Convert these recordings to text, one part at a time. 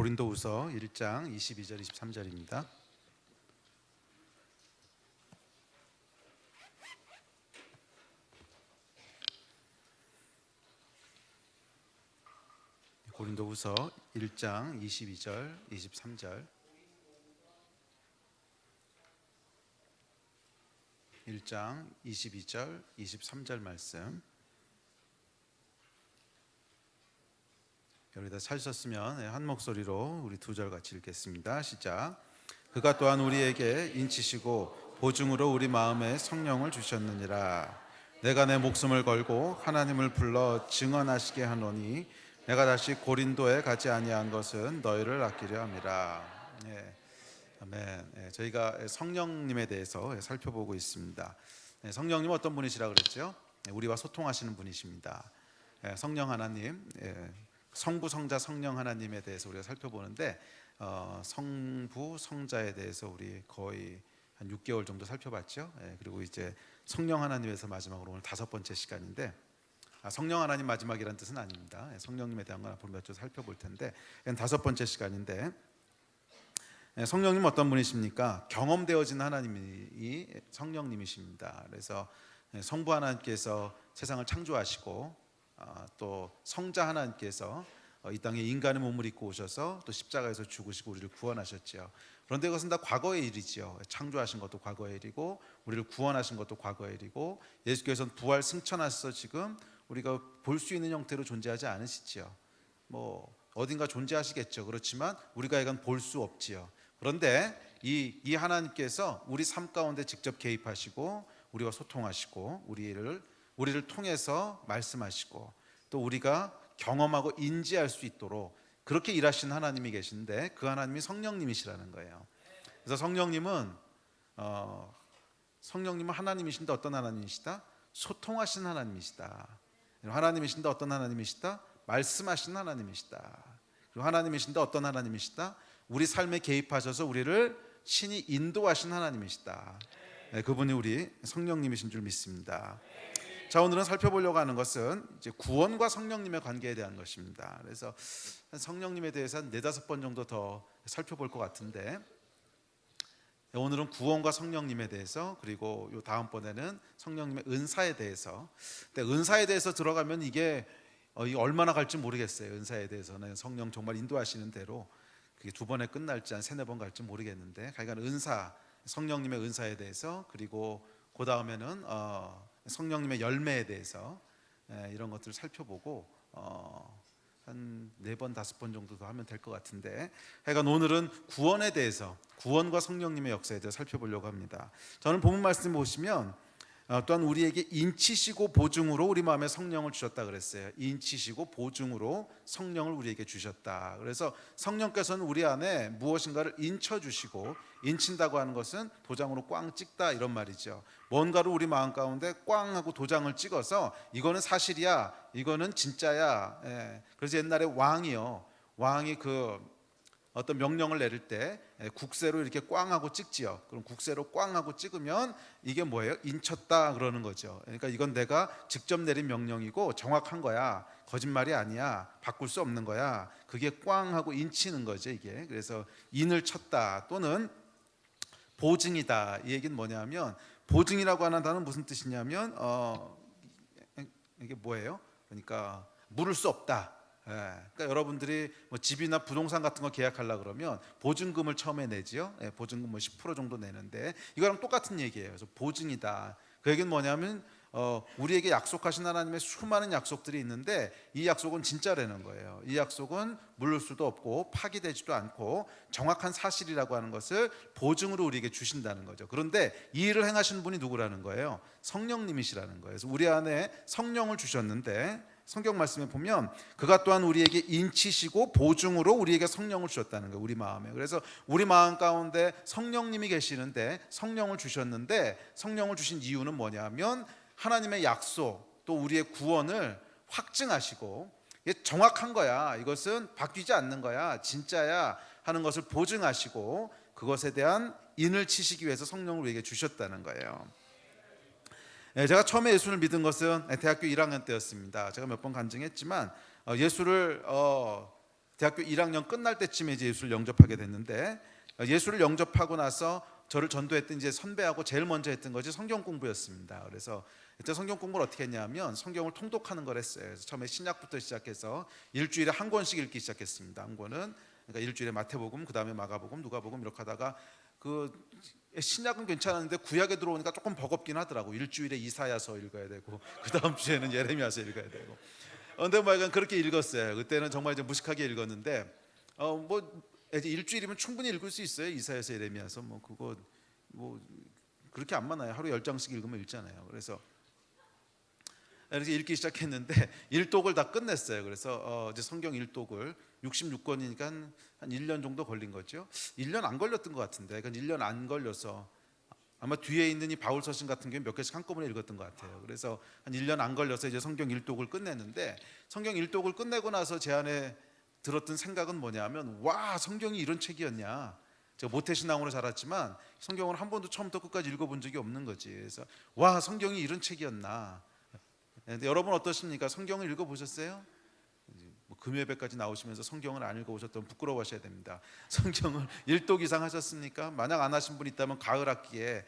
고린도후서 1장 22절 23절입니다. 고린도후서 1장 22절 23절 1장 22절 23절 말씀, 여기다 찾으셨으면 한 목소리로 우리 두 절 같이 읽겠습니다. 시작. 그가 또한 우리에게 인치시고 보증으로 우리 마음에 성령을 주셨느니라. 내가 내 목숨을 걸고 하나님을 불러 증언하시게 하노니 내가 다시 고린도에 가지 아니한 것은 너희를 아끼려 함이라. 아멘. 저희가 성령님에 대해서 살펴보고 있습니다. 성령님 어떤 분이시라 그랬죠? 우리와 소통하시는 분이십니다. 성령 하나님, 성부, 성자, 성령 하나님에 대해서 우리가 살펴보는데 성부, 성자에 대해서 우리 거의 한 6개월 정도 살펴봤죠. 그리고 이제 성령 하나님에서 마지막으로 오늘 5번째 시간인데, 성령 하나님 마지막이라는 뜻은 아닙니다. 성령님에 대한 건 앞으로 몇 주 살펴볼 텐데 5번째 시간인데, 성령님 어떤 분이십니까? 경험되어진 하나님이 성령님이십니다. 그래서 성부 하나님께서 세상을 창조하시고 또 성자 하나님께서 이 땅에 인간의 몸을 입고 오셔서 또 십자가에서 죽으시고 우리를 구원하셨죠. 그런데 그것은 다 과거의 일이죠. 창조하신 것도 과거의 일이고 우리를 구원하신 것도 과거의 일이고, 예수께서는 부활 승천하셔서 지금 우리가 볼 수 있는 형태로 존재하지 않으시지요. 뭐 어딘가 존재하시겠죠. 그렇지만 우리가 이건 볼 수 없지요. 그런데 이 하나님께서 우리 삶 가운데 직접 개입하시고 우리와 소통하시고 우리를 통해서 말씀하시고 또 우리가 경험하고 인지할 수 있도록 그렇게 일하시는 하나님이 계신데, 그 하나님이 성령님이시라는 거예요. 그래서 성령님은 하나님이신데 어떤 하나님이시다? 소통하신 하나님이시다. 하나님이신데 어떤 하나님이시다? 말씀하신 하나님이시다. 그리고 하나님이신데 어떤 하나님이시다? 우리 삶에 개입하셔서 우리를 신이 인도하신 하나님이시다. 그분이 우리 성령님이신 줄 믿습니다. 자, 오늘은 살펴보려고 하는 것은 이제 구원과 성령님의 관계에 대한 것입니다. 그래서 성령님에 대해서 한 4-5번 정도 더 살펴볼 것 같은데, 오늘은 구원과 성령님에 대해서, 그리고 요 다음번에는 성령님의 은사에 대해서. 근데 은사에 대해서 들어가면 이게 얼마나 갈지 모르겠어요. 은사에 대해서는 성령 정말 인도하시는 대로 그게 2번에 끝날지 한 3-4번 갈지 모르겠는데, 하여간 성령님의 은사에 대해서, 그리고 그 다음에는 성령님의 열매에 대해서 이런 것들을 살펴보고 한 4번, 5번 정도 더 하면 될 것 같은데, 하여간 오늘은 구원에 대해서, 구원과 성령님의 역사에 대해서 살펴보려고 합니다. 저는 본문 말씀 보시면 또한 우리에게 인치시고 보증으로 우리 마음에 성령을 주셨다 그랬어요. 인치시고 보증으로 성령을 우리에게 주셨다. 그래서 성령께서는 우리 안에 무엇인가를 인쳐주시고, 인친다고 하는 것은 도장으로 꽝 찍다 이런 말이죠. 뭔가를 우리 마음 가운데 꽝 하고 도장을 찍어서 이거는 사실이야, 이거는 진짜야. 그래서 옛날에 왕이 어떤 명령을 내릴 때 국세로 이렇게 꽝 하고 찍지요. 그럼 국세로 꽝 하고 찍으면 이게 뭐예요? 인쳤다 그러는 거죠. 그러니까 이건 내가 직접 내린 명령이고 정확한 거야, 거짓말이 아니야, 바꿀 수 없는 거야. 그게 꽝 하고 인치는 거죠, 이게. 그래서 인을 쳤다 또는 보증이다. 이 얘기는 뭐냐면, 보증이라고 하는 단어는 무슨 뜻이냐면 이게 뭐예요? 그러니까 물을 수 없다. 그러니까 여러분들이 뭐 집이나 부동산 같은 거 계약하려고 그러면 보증금을 처음에 내지요. 보증금 10% 정도 내는데 이거랑 똑같은 얘기예요. 그래서 보증이다. 그 얘기는 뭐냐면 우리에게 약속하신 하나님의 수많은 약속들이 있는데 이 약속은 진짜라는 거예요. 이 약속은 물을 수도 없고 파기되지도 않고 정확한 사실이라고 하는 것을 보증으로 우리에게 주신다는 거죠. 그런데 이 일을 행하시는 분이 누구라는 거예요? 성령님이시라는 거예요. 그래서 우리 안에 성령을 주셨는데, 성경 말씀에 보면 그가 또한 우리에게 인치시고 보증으로 우리에게 성령을 주셨다는 거예요. 우리 마음에. 그래서 우리 마음 가운데 성령님이 계시는데, 성령을 주셨는데, 성령을 주신 이유는 뭐냐면 하나님의 약속 또 우리의 구원을 확증하시고, 이게 정확한 거야, 이것은 바뀌지 않는 거야, 진짜야 하는 것을 보증하시고 그것에 대한 인을 치시기 위해서 성령을 우리에게 주셨다는 거예요. 제가 처음에 예수를 믿은 것은 대학교 1학년 때였습니다. 제가 몇 번 간증했지만 예수를 대학교 1학년 끝날 때쯤에 이제 예수를 영접하게 됐는데, 예수를 영접하고 나서 저를 전도했던 이제 선배하고 제일 먼저 했던 것이 성경 공부였습니다. 그래서 그때 성경 공부를 어떻게 했냐면 성경을 통독하는 걸 했어요. 그래서 처음에 신약부터 시작해서 일주일에 한 권씩 읽기 시작했습니다. 한 권은 그러니까 일주일에 마태복음, 그 다음에 마가복음, 누가복음 이렇게 하다가 그 신약은 괜찮았는데 구약에 들어오니까 조금 버겁긴 하더라고. 일주일에 이사야서 읽어야 되고 그 다음 주에는 예레미야서 읽어야 되고. 근데 뭐 약간 그렇게 읽었어요. 그때는 정말 이제 무식하게 읽었는데 뭐 이제 일주일이면 충분히 읽을 수 있어요. 이사야서, 예레미야서 뭐 그거 뭐 그렇게 안 많아요. 하루 10장씩 읽으면 읽잖아요. 그래서 이렇게 읽기 시작했는데 일독을 다 끝냈어요. 그래서 이제 성경 일독을 66권이니까 한 1년 정도 걸린 거죠. 1년 안 걸렸던 것 같은데, 그러니까 1년 안 걸려서 아마 뒤에 있는 이 바울 서신 같은 경우 몇 개씩 한꺼번에 읽었던 것 같아요. 그래서 한 1년 안 걸려서 이제 성경 일독을 끝냈는데, 성경 일독을 끝내고 나서 제 안에 들었던 생각은 뭐냐면, 와, 성경이 이런 책이었냐. 제가 모태신앙으로 자랐지만 성경을 한 번도 처음부터 끝까지 읽어본 적이 없는 거지. 그래서 와, 성경이 이런 책이었나. 근데 여러분 어떠십니까? 성경을 읽어보셨어요? 뭐 금요예배까지 나오시면서 성경을 안 읽어보셨다면 부끄러워하셔야 됩니다. 성경을 1독 이상 하셨습니까? 만약 안 하신 분 있다면 가을 학기에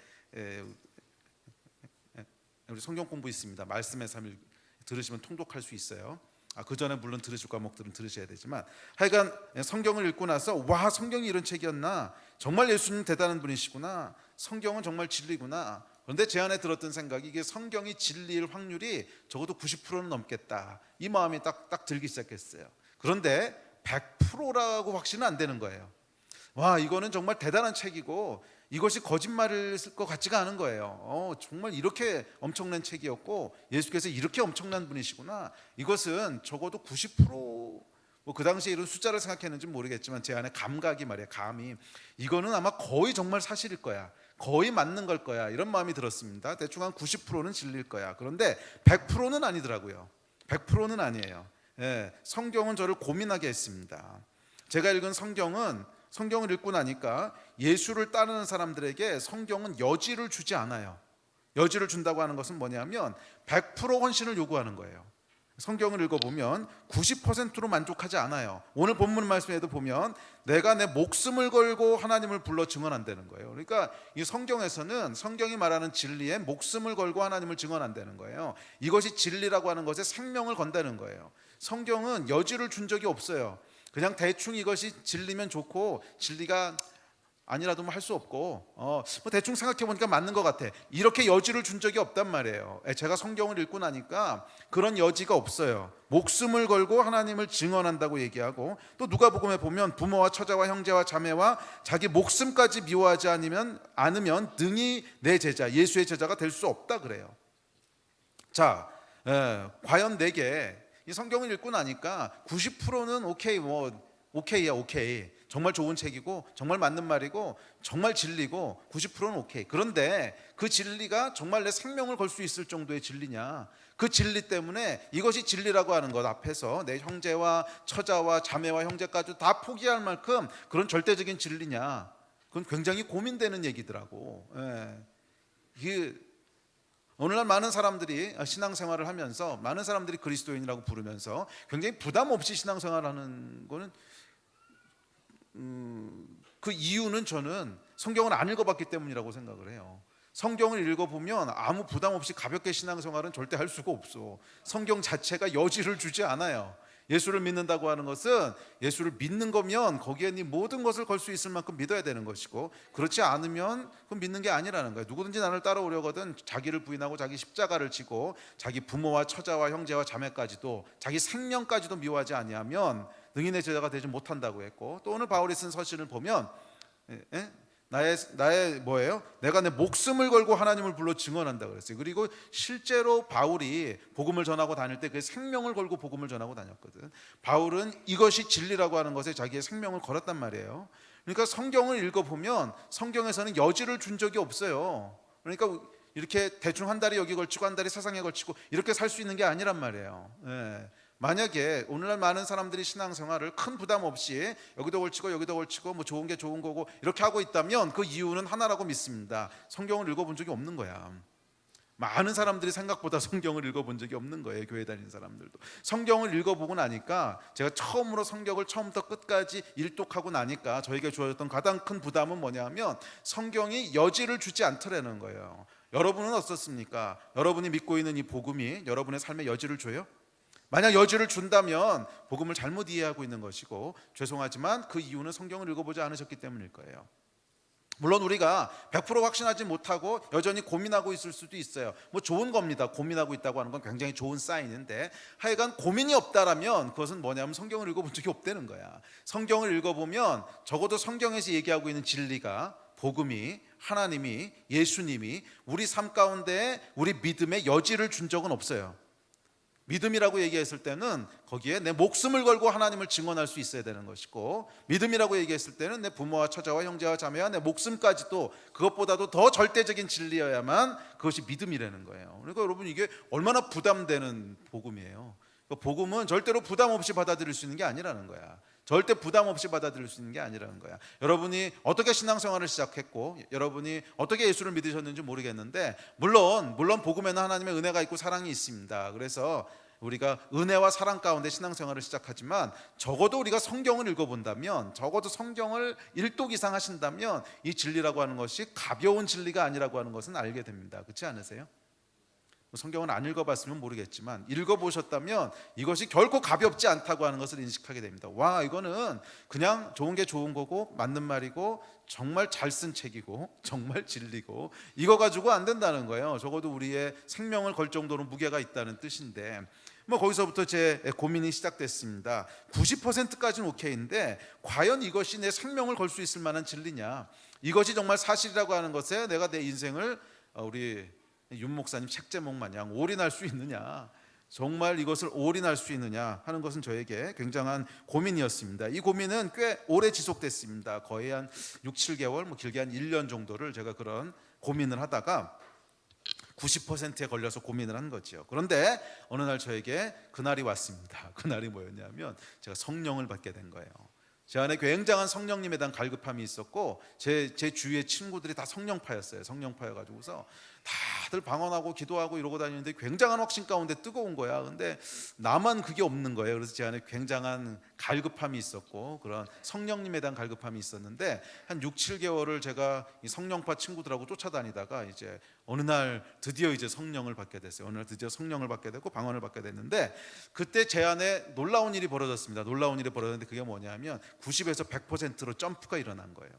우리 성경 공부 있습니다. 말씀의 삶을 들으시면 통독할 수 있어요. 그 전에 물론 들으실 과목들은 들으셔야 되지만, 하여간 성경을 읽고 나서 와, 성경이 이런 책이었나. 정말 예수님 대단한 분이시구나. 성경은 정말 진리구나. 그런데 제 안에 들었던 생각이, 이게 성경이 진리일 확률이 적어도 90%는 넘겠다. 이 마음이 딱 들기 시작했어요. 그런데 100%라고 확신은 안 되는 거예요. 와, 이거는 정말 대단한 책이고 이것이 거짓말일 것 같지가 않은 거예요. 정말 이렇게 엄청난 책이었고 예수께서 이렇게 엄청난 분이시구나. 이것은 적어도 90%, 뭐 그 당시에 이런 숫자를 생각했는지 모르겠지만 제 안에 감각이 말이에요. 감이 이거는 아마 거의 정말 사실일 거야. 거의 맞는 걸 거야. 이런 마음이 들었습니다. 대충 한 90%는 진리일 거야. 그런데 100%는 아니더라고요. 100%는 아니에요. 성경은 저를 고민하게 했습니다. 제가 읽은 성경을 읽고 나니까 예수를 따르는 사람들에게 성경은 여지를 주지 않아요. 여지를 준다고 하는 것은 뭐냐면 100% 헌신을 요구하는 거예요. 성경을 읽어보면 90%로 만족하지 않아요. 오늘 본문 말씀에도 보면 내가 내 목숨을 걸고 하나님을 불러 증언한다는 거예요. 그러니까 이 성경에서는 성경이 말하는 진리에 목숨을 걸고 하나님을 증언한다는 거예요. 이것이 진리라고 하는 것에 생명을 건다는 거예요. 성경은 여지를 준 적이 없어요. 그냥 대충 이것이 진리면 좋고 진리가 아니라도 뭐 할 수 없고 뭐 대충 생각해 보니까 맞는 것 같아. 이렇게 여지를 준 적이 없단 말이에요. 제가 성경을 읽고 나니까 그런 여지가 없어요. 목숨을 걸고 하나님을 증언한다고 얘기하고, 또 누가복음에 보면 부모와 처자와 형제와 자매와 자기 목숨까지 미워하지 않으면 능히 내 제자, 예수의 제자가 될 수 없다 그래요. 자, 과연 내게 이 성경을 읽고 나니까 90%는 오케이야, 오케이. 정말 좋은 책이고 정말 맞는 말이고 정말 진리고 90%는 오케이. 그런데 그 진리가 정말 내 생명을 걸 수 있을 정도의 진리냐? 그 진리 때문에 이것이 진리라고 하는 것 앞에서 내 형제와 처자와 자매와 형제까지 다 포기할 만큼 그런 절대적인 진리냐? 그건 굉장히 고민되는 얘기더라고. 이게 오늘날 많은 사람들이 신앙생활을 하면서, 많은 사람들이 그리스도인이라고 부르면서 굉장히 부담 없이 신앙생활하는 거는 그 이유는 저는 성경을 안 읽어봤기 때문이라고 생각을 해요. 성경을 읽어보면 아무 부담 없이 가볍게 신앙생활은 절대 할 수가 없어. 성경 자체가 여지를 주지 않아요. 예수를 믿는다고 하는 것은 예수를 믿는 거면 거기에 네 모든 것을 걸 수 있을 만큼 믿어야 되는 것이고, 그렇지 않으면 그건 믿는 게 아니라는 거예요. 누구든지 나를 따라오려거든 자기를 부인하고 자기 십자가를 지고 자기 부모와 처자와 형제와 자매까지도 자기 생명까지도 미워하지 아니하면 능히 내 제자가 되지 못한다고 했고, 또 오늘 바울이 쓴 서신을 보면 나의 뭐예요? 내가 내 목숨을 걸고 하나님을 불러 증언한다 그랬어요. 그리고 실제로 바울이 복음을 전하고 다닐 때 그 생명을 걸고 복음을 전하고 다녔거든. 바울은 이것이 진리라고 하는 것에 자기의 생명을 걸었단 말이에요. 그러니까 성경을 읽어보면 성경에서는 여지를 준 적이 없어요. 그러니까 이렇게 대충 한 달이 여기 걸치고 한 달이 세상에 걸치고 이렇게 살 수 있는 게 아니란 말이에요. 만약에 오늘날 많은 사람들이 신앙생활을 큰 부담 없이 여기도 걸치고 뭐 좋은 게 좋은 거고 이렇게 하고 있다면 그 이유는 하나라고 믿습니다. 성경을 읽어본 적이 없는 거야. 많은 사람들이 생각보다 성경을 읽어본 적이 없는 거예요. 교회 다니는 사람들도. 성경을 읽어보고 나니까, 제가 처음으로 성경을 처음부터 끝까지 일독하고 나니까 저에게 주어졌던 가장 큰 부담은 뭐냐면 성경이 여지를 주지 않더라는 거예요. 여러분은 어떻습니까? 여러분이 믿고 있는 이 복음이 여러분의 삶에 여지를 줘요? 만약 여지를 준다면 복음을 잘못 이해하고 있는 것이고, 죄송하지만 그 이유는 성경을 읽어보지 않으셨기 때문일 거예요. 물론 우리가 100% 확신하지 못하고 여전히 고민하고 있을 수도 있어요. 뭐 좋은 겁니다. 고민하고 있다고 하는 건 굉장히 좋은 사인인데, 하여간 고민이 없다라면 그것은 뭐냐면 성경을 읽어본 적이 없다는 거야. 성경을 읽어보면 적어도 성경에서 얘기하고 있는 진리가, 복음이, 하나님이, 예수님이 우리 삶 가운데 우리 믿음에 여지를 준 적은 없어요. 믿음이라고 얘기했을 때는 거기에 내 목숨을 걸고 하나님을 증언할 수 있어야 되는 것이고, 믿음이라고 얘기했을 때는 내 부모와 처자와 형제와 자매와 내 목숨까지도, 그것보다도 더 절대적인 진리여야만 그것이 믿음이라는 거예요. 그러니까 여러분, 이게 얼마나 부담되는 복음이에요. 복음은 절대로 부담 없이 받아들일 수 있는 게 아니라는 거야. 절대 부담 없이 받아들일 수 있는 게 아니라는 거야. 여러분이 어떻게 신앙생활을 시작했고, 여러분이 어떻게 예수를 믿으셨는지 모르겠는데, 물론 복음에는 하나님의 은혜가 있고 사랑이 있습니다. 그래서 우리가 은혜와 사랑 가운데 신앙생활을 시작하지만, 적어도 우리가 성경을 읽어본다면, 적어도 성경을 1독 이상 하신다면 이 진리라고 하는 것이 가벼운 진리가 아니라고 하는 것은 알게 됩니다. 그렇지 않으세요? 성경은 안 읽어봤으면 모르겠지만 읽어보셨다면 이것이 결코 가볍지 않다고 하는 것을 인식하게 됩니다. 와, 이거는 그냥 좋은 게 좋은 거고 맞는 말이고 정말 잘 쓴 책이고 정말 진리고, 이거 가지고 안 된다는 거예요. 적어도 우리의 생명을 걸 정도로 무게가 있다는 뜻인데, 뭐 거기서부터 제 고민이 시작됐습니다. 90%까지는 오케이인데 과연 이것이 내 생명을 걸 수 있을 만한 진리냐, 이것이 정말 사실이라고 하는 것에 내가 내 인생을 우리 윤 목사님 책 제목 마냥 올인할 수 있느냐, 정말 이것을 올인할 수 있느냐 하는 것은 저에게 굉장한 고민이었습니다. 이 고민은 꽤 오래 지속됐습니다. 거의 한 6, 7개월, 뭐 길게 한 1년 정도를 제가 그런 고민을 하다가 90%에 걸려서 고민을 한 거죠. 그런데 어느 날 저에게 그날이 왔습니다. 그날이 뭐였냐면 제가 성령을 받게 된 거예요. 제 안에 굉장한 성령님에 대한 갈급함이 있었고, 제 주위의 친구들이 다 성령파였어요. 성령파여가지고서 다들 방언하고 기도하고 이러고 다니는데 굉장한 확신 가운데 뜨거운 거야. 근데 나만 그게 없는 거예요. 그래서 제 안에 굉장한 갈급함이 있었고, 그런 성령님에 대한 갈급함이 있었는데, 한 6, 7개월을 제가 이 성령파 친구들하고 쫓아다니다가 이제 어느 날 드디어 이제 성령을 받게 됐어요. 어느 날 드디어 성령을 받게 됐고 방언을 받게 됐는데, 그때 제 안에 놀라운 일이 벌어졌습니다. 놀라운 일이 벌어졌는데 그게 뭐냐면 90에서 100%로 점프가 일어난 거예요.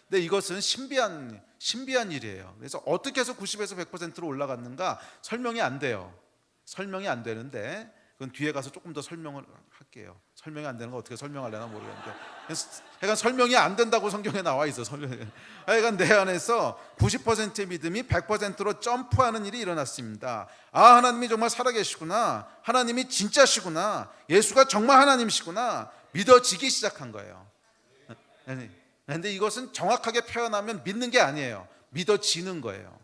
근데 이것은 신비한 일이에요. 그래서 어떻게 해서 90에서 100%로 올라갔는가 설명이 안 돼요. 설명이 안 되는데 그건 뒤에 가서 조금 더 설명을 할게요. 설명이 안 되는 거 어떻게 설명하려나 모르겠는데, 하여간 설명이 안 된다고 성경에 나와 있어. 하여간 내 안에서 90%의 믿음이 100%로 점프하는 일이 일어났습니다. 아, 하나님이 정말 살아계시구나, 하나님이 진짜시구나, 예수가 정말 하나님이시구나 믿어지기 시작한 거예요. 그런데 이것은 정확하게 표현하면 믿는 게 아니에요. 믿어지는 거예요.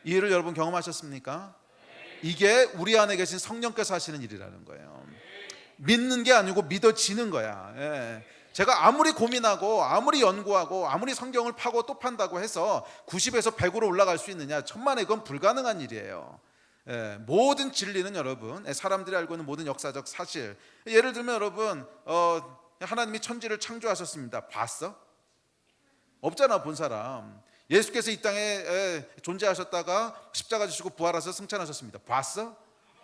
이 일을 여러분 경험하셨습니까? 이게 우리 안에 계신 성령께서 하시는 일이라는 거예요. 믿는 게 아니고 믿어지는 거야. 제가 아무리 고민하고 아무리 연구하고 아무리 성경을 파고 또 판다고 해서 90에서 100으로 올라갈 수 있느냐, 천만에 그건 불가능한 일이에요. 모든 진리는 여러분, 사람들이 알고 있는 모든 역사적 사실, 예를 들면 여러분, 하나님이 천지를 창조하셨습니다. 봤어? 없잖아, 본 사람. 예수께서 이 땅에 존재하셨다가 십자가 지시고 부활하셔서 승천하셨습니다. 봤어?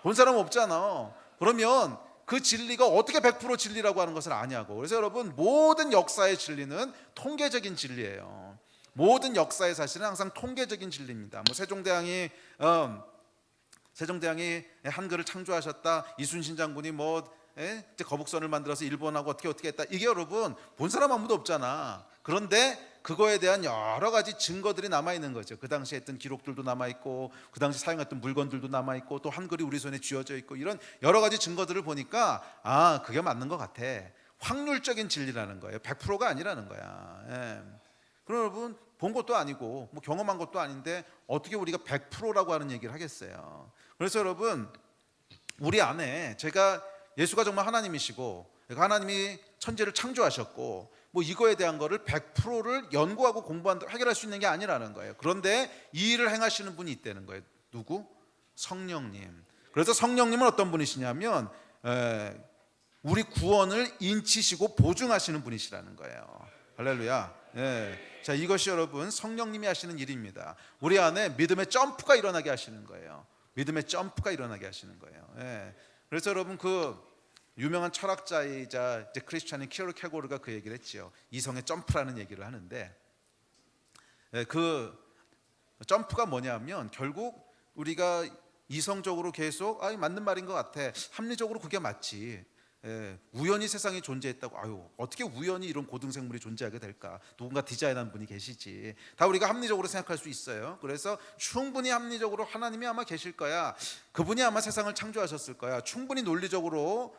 본 사람 없잖아. 그러면 그 진리가 어떻게 100% 진리라고 하는 것을 아냐고. 그래서 여러분, 모든 역사의 진리는 통계적인 진리예요. 모든 역사의 사실은 항상 통계적인 진리입니다. 뭐 세종대왕이 한글을 창조하셨다, 이순신 장군이 이제 거북선을 만들어서 일본하고 어떻게 했다, 이게 여러분 본 사람 아무도 없잖아. 그런데 그거에 대한 여러 가지 증거들이 남아있는 거죠. 그 당시에 했던 기록들도 남아있고, 그 당시 사용했던 물건들도 남아있고, 또 한글이 우리 손에 쥐어져 있고, 이런 여러 가지 증거들을 보니까 아, 그게 맞는 것 같아. 확률적인 진리라는 거예요. 100%가 아니라는 거야. 그럼 여러분, 본 것도 아니고 뭐 경험한 것도 아닌데 어떻게 우리가 100%라고 하는 얘기를 하겠어요. 그래서 여러분, 우리 안에 예수가 정말 하나님이시고, 하나님이 천지를 창조하셨고, 뭐 이거에 대한 거를 100%를 연구하고 공부한다 해결할 수 있는 게 아니라는 거예요. 그런데 이 일을 행하시는 분이 있다는 거예요. 누구? 성령님. 그래서 성령님은 어떤 분이시냐면 우리 구원을 인치시고 보증하시는 분이시라는 거예요. 할렐루야. 자, 이것이 여러분 성령님이 하시는 일입니다. 우리 안에 믿음의 점프가 일어나게 하시는 거예요. 믿음의 점프가 일어나게 하시는 거예요. 그래서 여러분 그 유명한 철학자이자 이제 크리스찬인 키어르케고르가 그 얘기를 했지요. 이성의 점프라는 얘기를 하는데 그 점프가 뭐냐면 결국 우리가 이성적으로 계속 맞는 말인 것 같아. 합리적으로 그게 맞지. 우연히 세상에 존재했다고 어떻게 우연히 이런 고등생물이 존재하게 될까? 누군가 디자인한 분이 계시지. 다 우리가 합리적으로 생각할 수 있어요. 그래서 충분히 합리적으로 하나님이 아마 계실 거야. 그분이 아마 세상을 창조하셨을 거야. 충분히 논리적으로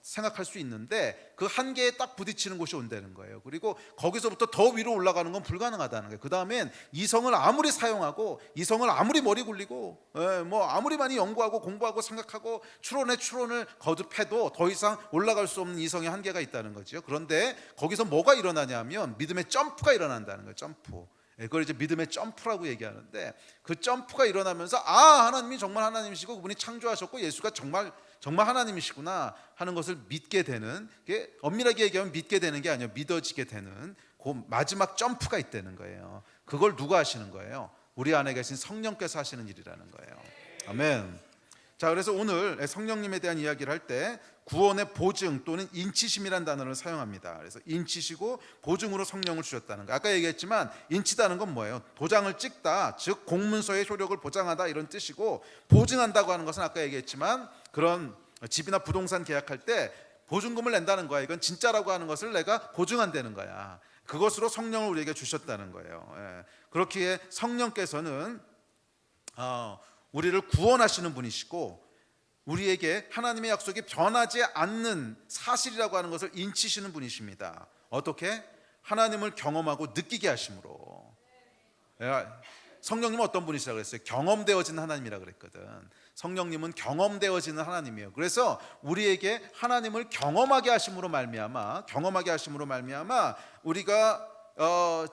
생각할 수 있는데 그 한계에 딱 부딪히는 곳이 온다는 거예요. 그리고 거기서부터 더 위로 올라가는 건 불가능하다는 거예요. 그 다음엔 이성을 아무리 사용하고 이성을 아무리 머리 굴리고 뭐 아무리 많이 연구하고 공부하고 생각하고 추론을 거듭해도 더 이상 올라갈 수 없는 이성의 한계가 있다는 거죠. 그런데 거기서 뭐가 일어나냐면 믿음의 점프가 일어난다는 거예요. 점프. 그걸 이제 믿음의 점프라고 얘기하는데 그 점프가 일어나면서 하나님이 정말 하나님이시고 그분이 창조하셨고 예수가 정말 하나님이시구나 하는 것을 믿게 되는, 게 엄밀하게 얘기하면 믿게 되는 게 아니라 믿어지게 되는 그 마지막 점프가 있다는 거예요. 그걸 누가 하시는 거예요? 우리 안에 계신 성령께서 하시는 일이라는 거예요. 아멘. 자, 그래서 오늘 성령님에 대한 이야기를 할 때 구원의 보증 또는 인치심이라는 단어를 사용합니다. 그래서 인치시고 보증으로 성령을 주셨다는 거. 아까 얘기했지만 인치다는 건 뭐예요? 도장을 찍다, 즉 공문서의 효력을 보장하다 이런 뜻이고, 보증한다고 하는 것은 아까 얘기했지만 그런 집이나 부동산 계약할 때 보증금을 낸다는 거야. 이건 진짜라고 하는 것을 내가 보증한다는 거야. 그것으로 성령을 우리에게 주셨다는 거예요. 그렇기에 성령께서는 우리를 구원하시는 분이시고 우리에게 하나님의 약속이 변하지 않는 사실이라고 하는 것을 인치시는 분이십니다. 어떻게? 하나님을 경험하고 느끼게 하심으로. 성령님은 어떤 분이시라고 그랬어요? 경험되어진 하나님이라고 그랬거든. 성령님은 경험되어지는 하나님이에요. 그래서 우리에게 하나님을 경험하게 하심으로 말미암아 우리가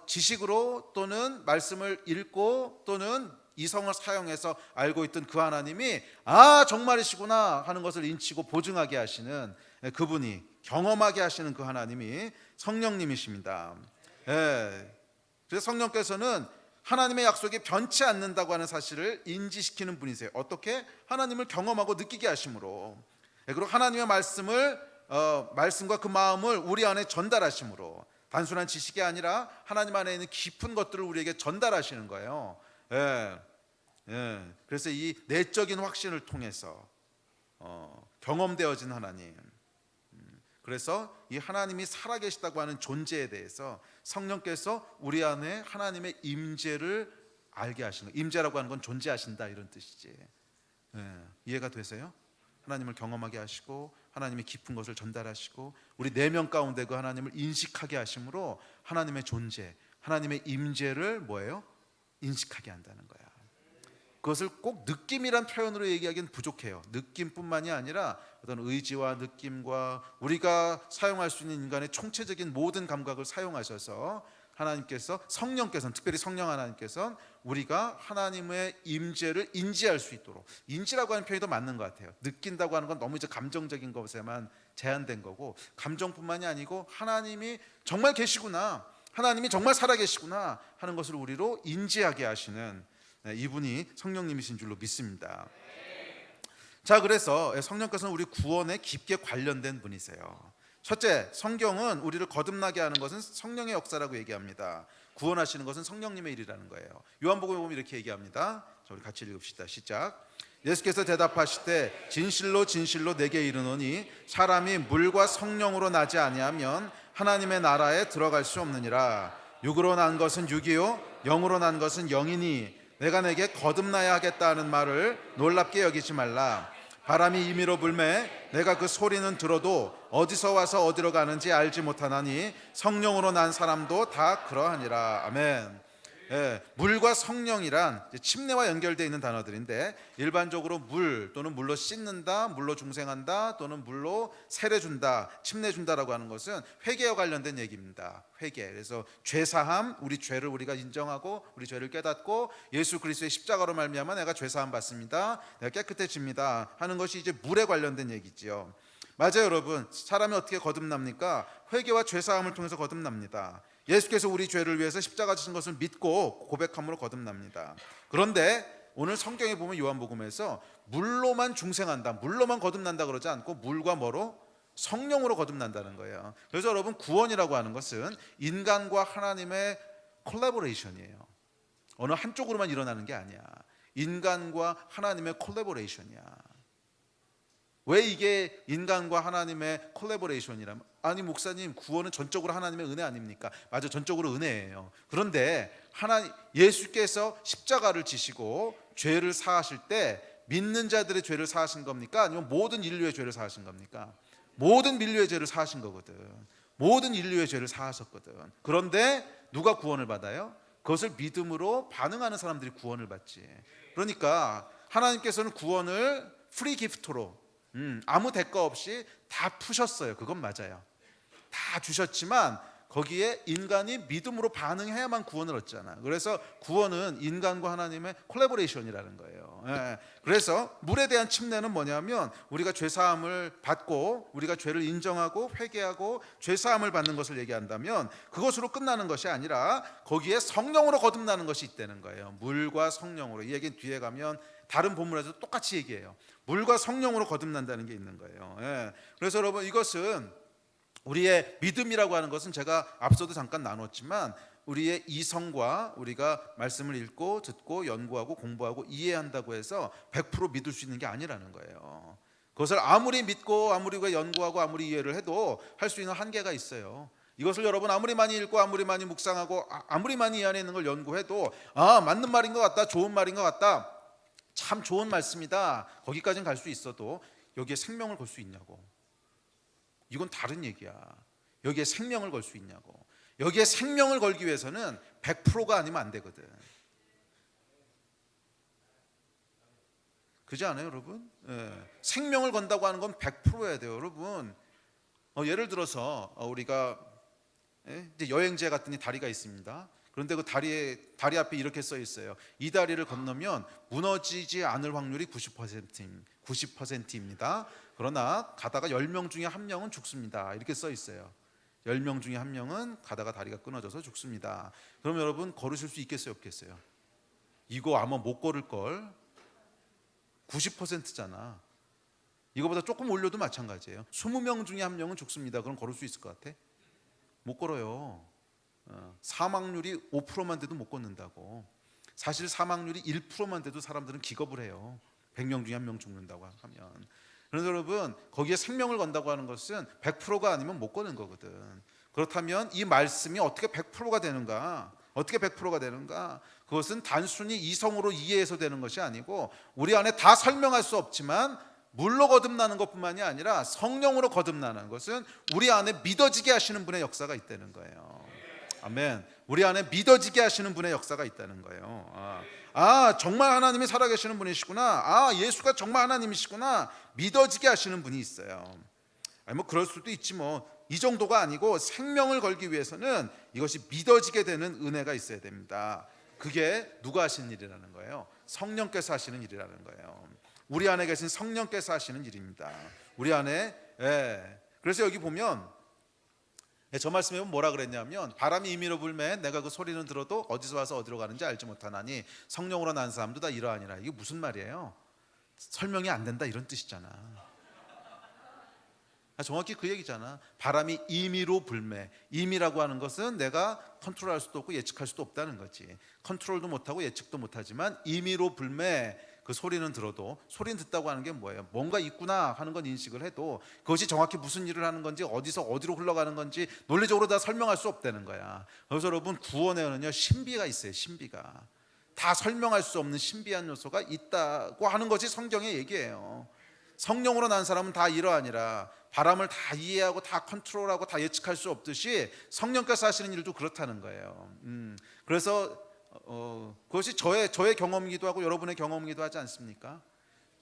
지식으로 또는 말씀을 읽고 또는 이성을 사용해서 알고 있던 그 하나님이 정말이시구나 하는 것을 인치고 보증하게 하시는 그분이, 경험하게 하시는 그 하나님이 성령님이십니다. 그래서 성령께서는 하나님의 약속이 변치 않는다고 하는 사실을 인지시키는 분이세요. 어떻게? 하나님을 경험하고 느끼게 하심으로. 그리고 하나님의 말씀과 그 마음을 우리 안에 전달하심으로. 단순한 지식이 아니라 하나님 안에 있는 깊은 것들을 우리에게 전달하시는 거예요. 그래서 이 내적인 확신을 통해서 경험되어진 하나님. 그래서 이 하나님이 살아계시다고 하는 존재에 대해서 성령께서 우리 안에 하나님의 임재를 알게 하시는 거예요. 임재라고 하는 건 존재하신다 이런 뜻이지. 이해가 되세요? 하나님을 경험하게 하시고 하나님의 깊은 것을 전달하시고 우리 내면 가운데 그 하나님을 인식하게 하심으로 하나님의 존재, 하나님의 임재를 뭐예요? 인식하게 한다는 거야. 그것을 꼭 느낌이란 표현으로 얘기하기는 부족해요. 느낌뿐만이 아니라 어떤 의지와 느낌과 우리가 사용할 수 있는 인간의 총체적인 모든 감각을 사용하셔서 하나님께서, 성령께서는, 특별히 성령 하나님께서는 우리가 하나님의 임재를 인지할 수 있도록, 인지라고 하는 표현이 더 맞는 것 같아요. 느낀다고 하는 건 너무 이제 감정적인 것에만 제한된 거고, 감정뿐만이 아니고 하나님이 정말 계시구나, 하나님이 정말 살아계시구나 하는 것을 우리로 인지하게 하시는 이분이 성령님이신 줄로 믿습니다. 자, 그래서 성령께서는 우리 구원에 깊게 관련된 분이세요. 첫째, 성경은 우리를 거듭나게 하는 것은 성령의 역사라고 얘기합니다. 구원하시는 것은 성령님의 일이라는 거예요. 요한복음에 보면 이렇게 얘기합니다. 자, 우리 같이 읽읍시다. 시작. 예수께서 대답하시되 진실로 진실로 내게 이르노니 사람이 물과 성령으로 나지 아니하면 하나님의 나라에 들어갈 수 없느니라. 육으로 난 것은 육이요 영으로 난 것은 영이니 내가 내게 거듭나야 하겠다 하는 말을 놀랍게 여기지 말라. 바람이 임의로 불매 내가 그 소리는 들어도 어디서 와서 어디로 가는지 알지 못하나니 성령으로 난 사람도 다 그러하니라. 아멘. 물과 성령이란 이제 침례와 연결되어 있는 단어들인데, 일반적으로 물 또는 물로 씻는다, 물로 중생한다, 또는 물로 세례 준다, 침례 준다라고 하는 것은 회개와 관련된 얘기입니다. 회개. 그래서 죄 사함, 우리 죄를 우리가 인정하고 우리 죄를 깨닫고 예수 그리스도의 십자가로 말미암아 내가 죄 사함 받습니다, 내가 깨끗해집니다 하는 것이 이제 물에 관련된 얘기지요. 맞아요, 여러분. 사람이 어떻게 거듭납니까? 회개와 죄 사함을 통해서 거듭납니다. 예수께서 우리 죄를 위해서 십자가 지신 것을 믿고 고백함으로 거듭납니다. 그런데 오늘 성경에 보면 요한복음에서 물로만 중생한다, 물로만 거듭난다 그러지 않고 물과 뭐로? 성령으로 거듭난다는 거예요. 그래서 여러분, 구원이라고 하는 것은 인간과 하나님의 콜라보레이션이에요. 어느 한쪽으로만 일어나는 게 아니야. 인간과 하나님의 콜라보레이션이야. 왜 이게 인간과 하나님의 콜라보레이션이라면, 아니 목사님, 구원은 전적으로 하나님의 은혜 아닙니까? 맞아, 전적으로 은혜예요. 그런데 예수께서 십자가를 지시고 죄를 사하실 때 믿는 자들의 죄를 사하신 겁니까? 아니면 모든 인류의 죄를 사하신 겁니까? 모든 인류의 죄를 사하신 거거든. 모든 인류의 죄를 사하셨거든. 그런데 누가 구원을 받아요? 그것을 믿음으로 반응하는 사람들이 구원을 받지. 그러니까 하나님께서는 구원을 프리 기프트로 아무 대가 없이 다 푸셨어요. 그건 맞아요. 다 주셨지만 거기에 인간이 믿음으로 반응해야만 구원을 얻잖아. 그래서 구원은 인간과 하나님의 콜라보레이션이라는 거예요. 그래서 물에 대한 침례는 뭐냐면, 우리가 죄사함을 받고 우리가 죄를 인정하고 회개하고 죄사함을 받는 것을 얘기한다면, 그것으로 끝나는 것이 아니라 거기에 성령으로 거듭나는 것이 있다는 거예요. 물과 성령으로. 이 얘기는 뒤에 가면 다른 본문에서 똑같이 얘기해요. 물과 성령으로 거듭난다는 게 있는 거예요. 그래서 여러분, 이것은 우리의 믿음이라고 하는 것은 제가 앞서도 잠깐 나눴지만, 우리의 이성과 우리가 말씀을 읽고 듣고 연구하고 공부하고 이해한다고 해서 100% 믿을 수 있는 게 아니라는 거예요. 그것을 아무리 믿고 아무리 연구하고 아무리 이해를 해도 할 수 있는 한계가 있어요. 이것을 여러분 아무리 많이 읽고 아무리 많이 묵상하고 아무리 많이 이 안에 있는 걸 연구해도, 맞는 말인 것 같다, 좋은 말인 것 같다, 참 좋은 말씀이다, 거기까지는 갈 수 있어도 여기에 생명을 걸 수 있냐고. 이건 다른 얘기야. 여기에 생명을 걸 수 있냐고. 여기에 생명을 걸기 위해서는 100%가 아니면 안 되거든. 그렇지 않아요, 여러분? 생명을 건다고 하는 건 100%여야 돼요, 여러분. 예를 들어서 우리가 이제 여행지에 갔더니 다리가 있습니다. 그런데 그 다리 앞에 이렇게 써 있어요. 이 다리를 건너면 무너지지 않을 확률이 90%입니다. 그러나 가다가 10명 중에 1명은 죽습니다. 이렇게 써 있어요. 10명 중에 1명은 가다가 다리가 끊어져서 죽습니다. 그럼 여러분, 걸으실 수 있겠어요, 없겠어요? 이거 아마 못 걸을 걸. 90%잖아. 이거보다 조금 올려도 마찬가지예요. 20명 중에 1명은 죽습니다. 그럼 걸을 수 있을 것 같아? 못 걸어요. 사망률이 5%만 돼도 못 걷는다고. 사실 사망률이 1%만 돼도 사람들은 기겁을 해요. 100명 중에 1명 죽는다고 하면. 그래서 여러분, 거기에 생명을 건다고 하는 것은 100%가 아니면 못 거는 거거든. 그렇다면 이 말씀이 어떻게 100%가 되는가? 어떻게 100%가 되는가? 그것은 단순히 이성으로 이해해서 되는 것이 아니고, 우리 안에 다 설명할 수 없지만 물로 거듭나는 것뿐만이 아니라 성령으로 거듭나는 것은 우리 안에 믿어지게 하시는 분의 역사가 있다는 거예요. 아멘. 우리 안에 믿어지게 하시는 분의 역사가 있다는 거예요. 정말 하나님이 살아계시는 분이시구나. 예수가 정말 하나님이시구나. 믿어지게 하시는 분이 있어요. 뭐 그럴 수도 있지 뭐. 이 정도가 아니고 생명을 걸기 위해서는 이것이 믿어지게 되는 은혜가 있어야 됩니다. 그게 누가 하시는 일이라는 거예요? 성령께서 하시는 일이라는 거예요. 우리 안에 계신 성령께서 하시는 일입니다. 우리 안에. 그래서 여기 보면 저 말씀에 보면 뭐라 그랬냐면, 바람이 임의로 불매 내가 그 소리는 들어도 어디서 와서 어디로 가는지 알지 못하나니 성령으로 난 사람도 다 이러하니라. 이게 무슨 말이에요? 설명이 안 된다, 이런 뜻이잖아. 정확히 그 얘기잖아. 바람이 임의로 불매. 임의라고 하는 것은 내가 컨트롤할 수도 없고 예측할 수도 없다는 거지. 컨트롤도 못하고 예측도 못하지만 임의로 불매, 그 소리는 들어도, 소리는 듣다고 하는 게 뭐예요? 뭔가 있구나 하는 건 인식을 해도 그것이 정확히 무슨 일을 하는 건지 어디서 어디로 흘러가는 건지 논리적으로 다 설명할 수 없다는 거야. 그래서 여러분, 구원에는요 신비가 있어요. 신비가 다 설명할 수 없는 신비한 요소가 있다고 하는 것이 성경의 얘기예요. 성령으로 난 사람은 다 이러하니라. 바람을 다 이해하고 다 컨트롤하고 다 예측할 수 없듯이 성령께서 하시는 일도 그렇다는 거예요. 그래서 그것이 저의 경험이기도 하고 여러분의 경험이기도 하지 않습니까?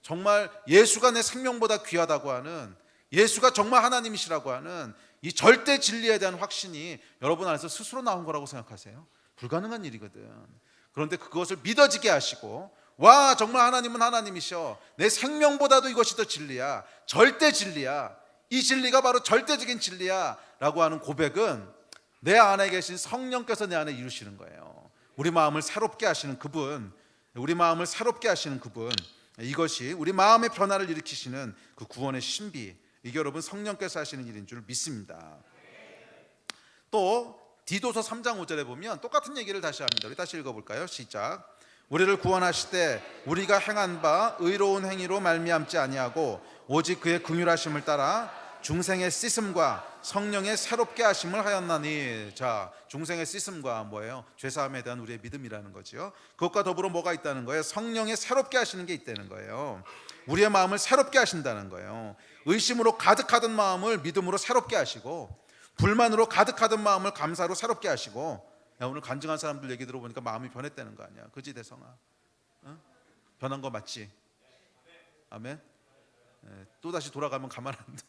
정말 예수가 내 생명보다 귀하다고 하는, 예수가 정말 하나님이시라고 하는 이 절대 진리에 대한 확신이 여러분 안에서 스스로 나온 거라고 생각하세요? 불가능한 일이거든. 그런데 그것을 믿어지게 하시고, 와, 정말 하나님은 하나님이셔, 내 생명보다도 이것이 더 진리야, 절대 진리야, 이 진리가 바로 절대적인 진리야 라고 하는 고백은 내 안에 계신 성령께서 내 안에 이루시는 거예요. 우리 마음을 새롭게 하시는 그분, 우리 마음을 새롭게 하시는 그분, 이것이 우리 마음의 변화를 일으키시는 그 구원의 신비, 이게 여러분 성령께서 하시는 일인 줄 믿습니다. 또 디도서 3장 5절에 보면 똑같은 얘기를 다시 합니다. 우리 다시 읽어볼까요? 시작. 우리를 구원하시되 우리가 행한 바 의로운 행위로 말미암지 아니하고 오직 그의 긍휼하심을 따라 중생의 씻음과 성령의 새롭게 하심을 하였나니. 자, 중생의 씻음과 뭐예요? 죄사함에 대한 우리의 믿음이라는 거죠. 그것과 더불어 뭐가 있다는 거예요? 성령의 새롭게 하시는 게 있다는 거예요. 우리의 마음을 새롭게 하신다는 거예요. 의심으로 가득하던 마음을 믿음으로 새롭게 하시고, 불만으로 가득하던 마음을 감사로 새롭게 하시고. 야, 오늘 간증한 사람들 얘기 들어보니까 마음이 변했다는 거 아니야? 그지 대성아? 어? 변한 거 맞지? 아멘. 또 다시 돌아가면 가만 안 돼.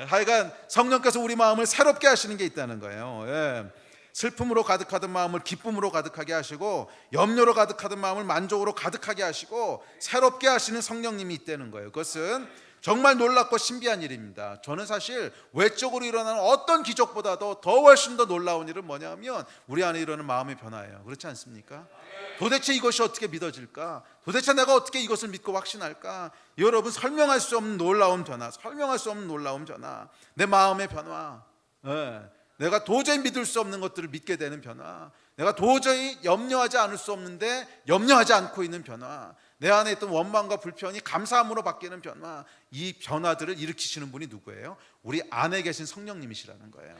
하여간 성령께서 우리 마음을 새롭게 하시는 게 있다는 거예요. 슬픔으로 가득하던 마음을 기쁨으로 가득하게 하시고, 염려로 가득하던 마음을 만족으로 가득하게 하시고, 새롭게 하시는 성령님이 있다는 거예요. 그것은 정말 놀랍고 신비한 일입니다. 저는 사실 외적으로 일어나는 어떤 기적보다도 더 훨씬 더 놀라운 일은 뭐냐면 우리 안에 일어나는 마음의 변화예요. 그렇지 않습니까? 도대체 이것이 어떻게 믿어질까? 도대체 내가 어떻게 이것을 믿고 확신할까? 여러분, 설명할 수 없는 놀라운 변화, 설명할 수 없는 놀라운 변화, 내 마음의 변화, 내가 도저히 믿을 수 없는 것들을 믿게 되는 변화, 내가 도저히 염려하지 않을 수 없는데 염려하지 않고 있는 변화, 내 안에 있던 원망과 불편이 감사함으로 바뀌는 변화, 이 변화들을 일으키시는 분이 누구예요? 우리 안에 계신 성령님이시라는 거예요.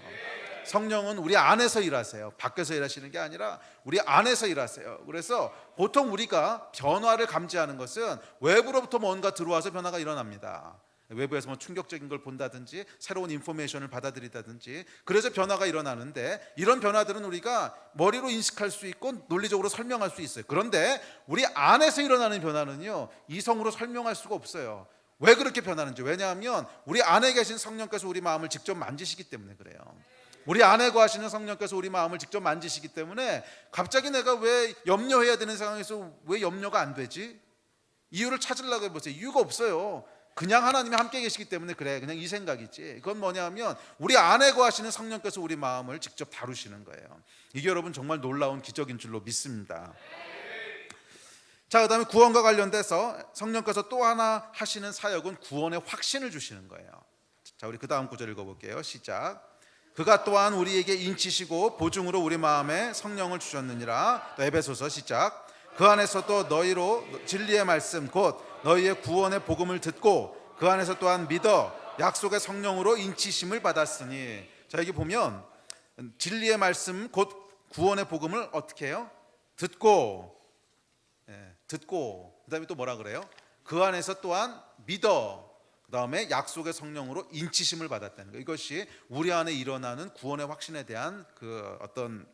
성령은 우리 안에서 일하세요. 밖에서 일하시는 게 아니라 우리 안에서 일하세요. 그래서 보통 우리가 변화를 감지하는 것은 외부로부터 뭔가 들어와서 변화가 일어납니다. 외부에서 뭐 충격적인 걸 본다든지 새로운 인포메이션을 받아들이다든지, 그래서 변화가 일어나는데, 이런 변화들은 우리가 머리로 인식할 수 있고 논리적으로 설명할 수 있어요. 그런데 우리 안에서 일어나는 변화는요, 이성으로 설명할 수가 없어요. 왜 그렇게 변하는지. 왜냐하면 우리 안에 계신 성령께서 우리 마음을 직접 만지시기 때문에 그래요. 우리 안에 거하시는 성령께서 우리 마음을 직접 만지시기 때문에 갑자기 내가 왜 염려해야 되는 상황에서 왜 염려가 안 되지? 이유를 찾으려고 해보세요. 이유가 없어요. 그냥 하나님이 함께 계시기 때문에 그래, 그냥 이 생각이지. 그건 뭐냐면 우리 안에 거하시는 성령께서 우리 마음을 직접 다루시는 거예요. 이게 여러분 정말 놀라운 기적인 줄로 믿습니다. 자, 그 다음에 구원과 관련돼서 성령께서 또 하나 하시는 사역은 구원의 확신을 주시는 거예요. 자, 우리 그 다음 구절 읽어볼게요. 시작. 그가 또한 우리에게 인치시고 보증으로 우리 마음에 성령을 주셨느니라. 또 에베소서 시작. 그 안에서도 너희로 진리의 말씀 곧 너희의 구원의 복음을 듣고 그 안에서 또한 믿어 약속의 성령으로 인치심을 받았으니. 자, 여기 보면 진리의 말씀 곧 구원의 복음을 어떻게 해요? 듣고, 듣고, 그 다음에 또 뭐라 그래요? 그 안에서 또한 믿어, 그 다음에 약속의 성령으로 인치심을 받았다는 거. 이것이 우리 안에 일어나는 구원의 확신에 대한 그 어떤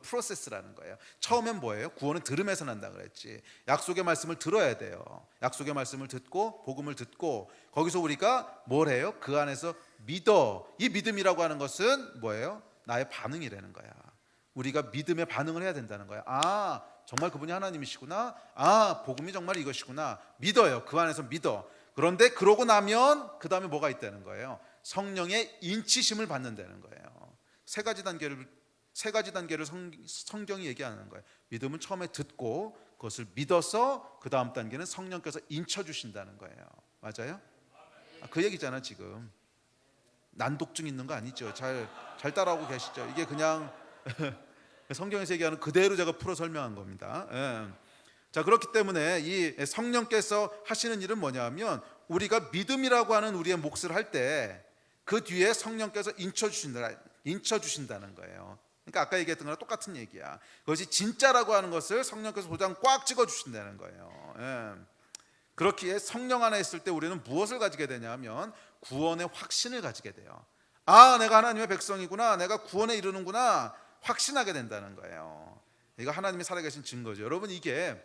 프로세스라는 거예요. 처음엔 뭐예요? 구원은 들음에서 난다 그랬지. 약속의 말씀을 들어야 돼요. 약속의 말씀을 듣고 복음을 듣고 거기서 우리가 뭘 해요? 그 안에서 믿어. 이 믿음이라고 하는 것은 뭐예요? 나의 반응이라는 거야. 우리가 믿음의 반응을 해야 된다는 거야. 아, 정말 그분이 하나님이시구나. 아, 복음이 정말 이것이구나. 믿어요. 그 안에서 믿어. 그런데 그러고 나면 그 다음에 뭐가 있다는 거예요? 성령의 인치심을 받는다는 거예요. 세 가지 단계를 성경이 얘기하는 거예요. 믿음은 처음에 듣고 그것을 믿어서 그 다음 단계는 성령께서 인쳐주신다는 거예요. 맞아요? 그 얘기잖아. 지금 난독증 있는 거 아니죠? 잘 따라오고 계시죠? 이게 그냥 성경에서 얘기하는 그대로 제가 풀어 설명한 겁니다. 자, 그렇기 때문에 이 성령께서 하시는 일은 뭐냐면 우리가 믿음이라고 하는 우리의 몫을 할 때 그 뒤에 성령께서 인쳐주신다는 거예요. 그러니까 아까 얘기했던 거랑 똑같은 얘기야. 그것이 진짜라고 하는 것을 성령께서 도장 꽉 찍어주신다는 거예요. 그렇기에 성령 안에 있을 때 우리는 무엇을 가지게 되냐면 구원의 확신을 가지게 돼요. 아, 내가 하나님의 백성이구나, 내가 구원에 이르는구나, 확신하게 된다는 거예요. 이거 하나님이 살아계신 증거죠. 여러분, 이게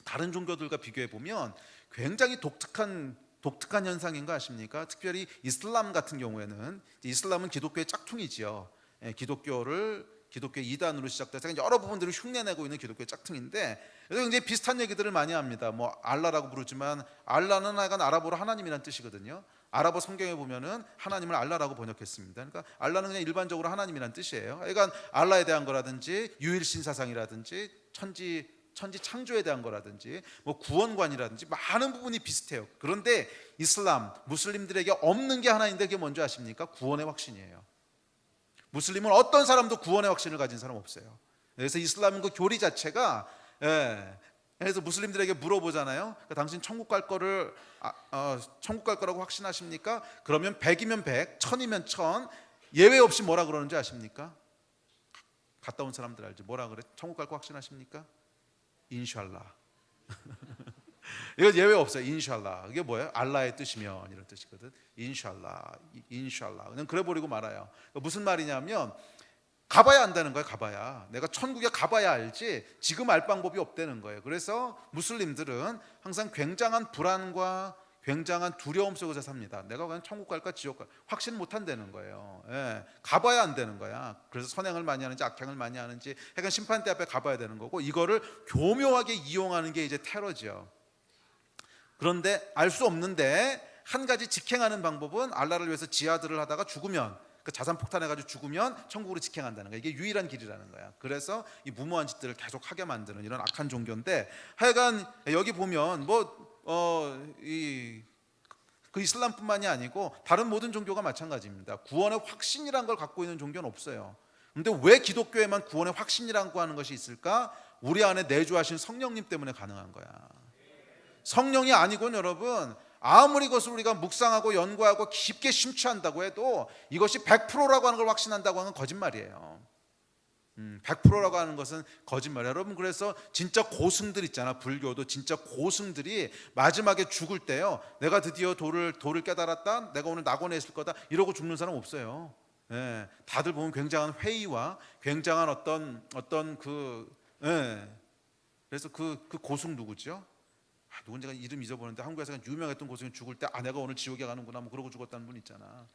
다른 종교들과 비교해 보면 굉장히 독특한 현상인 거 아십니까? 특별히 이슬람 같은 경우에는, 이슬람은 기독교의 짝퉁이지요. 기독교의 이단으로 시작돼서 여러 부분들을 흉내내고 있는 기독교의 짝퉁인데, 굉장히 비슷한 얘기들을 많이 합니다. 뭐 알라라고 부르지만 알라는 약간 아랍어로 하나님이란 뜻이거든요. 아랍어 성경에 보면은 하나님을 알라라고 번역했습니다. 그러니까 알라는 그냥 일반적으로 하나님이란 뜻이에요. 그러니까 알라에 대한 거라든지 유일신 사상이라든지 천지 창조에 대한 거라든지 뭐 구원관이라든지 많은 부분이 비슷해요. 그런데 이슬람, 무슬림들에게 없는 게 하나 있는데 그게 뭔지 아십니까? 구원의 확신이에요. 무슬림은 어떤 사람도 구원의 확신을 가진 사람 없어요. 그래서 이슬람은 그 교리 자체가, 그래서 무슬림들에게 물어보잖아요. 당신 천국 갈 거라고 확신하십니까? 그러면 100이면 100, 1000이면 1000, 예외 없이 뭐라 그러는지 아십니까? 갔다 온 사람들 알죠? 뭐라 그래? 천국 갈 거 확신하십니까? 인샬라. 이거 예외 없어요. 인샬라. 이게 뭐예요? 알라의 뜻이면 이런 뜻이거든. 인샬라. 그냥 그래 버리고 말아요. 무슨 말이냐면 가봐야 안다는 거예요. 가봐야. 내가 천국에 가봐야 알지 지금 알 방법이 없다는 거예요. 그래서 무슬림들은 항상 굉장한 불안과 굉장한 두려움 속에서 삽니다. 내가 과연 천국 갈까 지옥 갈까 확신 못 한다는 거예요. 가봐야 안 되는 거야. 그래서 선행을 많이 하는지 악행을 많이 하는지 약간 심판대 앞에 가봐야 되는 거고, 이거를 교묘하게 이용하는 게 이제 테러죠. 그런데 알 수 없는데 한 가지 직행하는 방법은 알라를 위해서 지하들을 하다가 죽으면, 그 자산 폭탄해가지고 죽으면 천국으로 직행한다는 거야. 이게 유일한 길이라는 거야. 그래서 이 무모한 짓들을 계속 하게 만드는 이런 악한 종교인데, 하여간 여기 보면 그 이슬람뿐만이 아니고 다른 모든 종교가 마찬가지입니다. 구원의 확신이란 걸 갖고 있는 종교는 없어요. 근데 왜 기독교에만 구원의 확신이라고 하는 것이 있을까? 우리 안에 내주하신 성령님 때문에 가능한 거야. 성령이 아니고는 여러분, 아무리 그것을 우리가 묵상하고 연구하고 깊게 심취한다고 해도 이것이 100%라고 하는 걸 확신한다고 하는 건 거짓말이에요. 100%라고 하는 것은 거짓말이에요. 여러분, 그래서 진짜 고승들 있잖아. 불교도 진짜 고승들이 마지막에 죽을 때요, 내가 드디어 도를 깨달았다, 내가 오늘 낙원에 있을 거다, 이러고 죽는 사람 없어요. 다들 보면 굉장한 회의와 굉장한 어떤 그래서 그 고승 누구죠? 누군지가 이름 잊어버렸는데 한국에서 유명했던 고승이 죽을 때 내가 오늘 지옥에 가는구나 뭐 그러고 죽었다는 분 있잖아.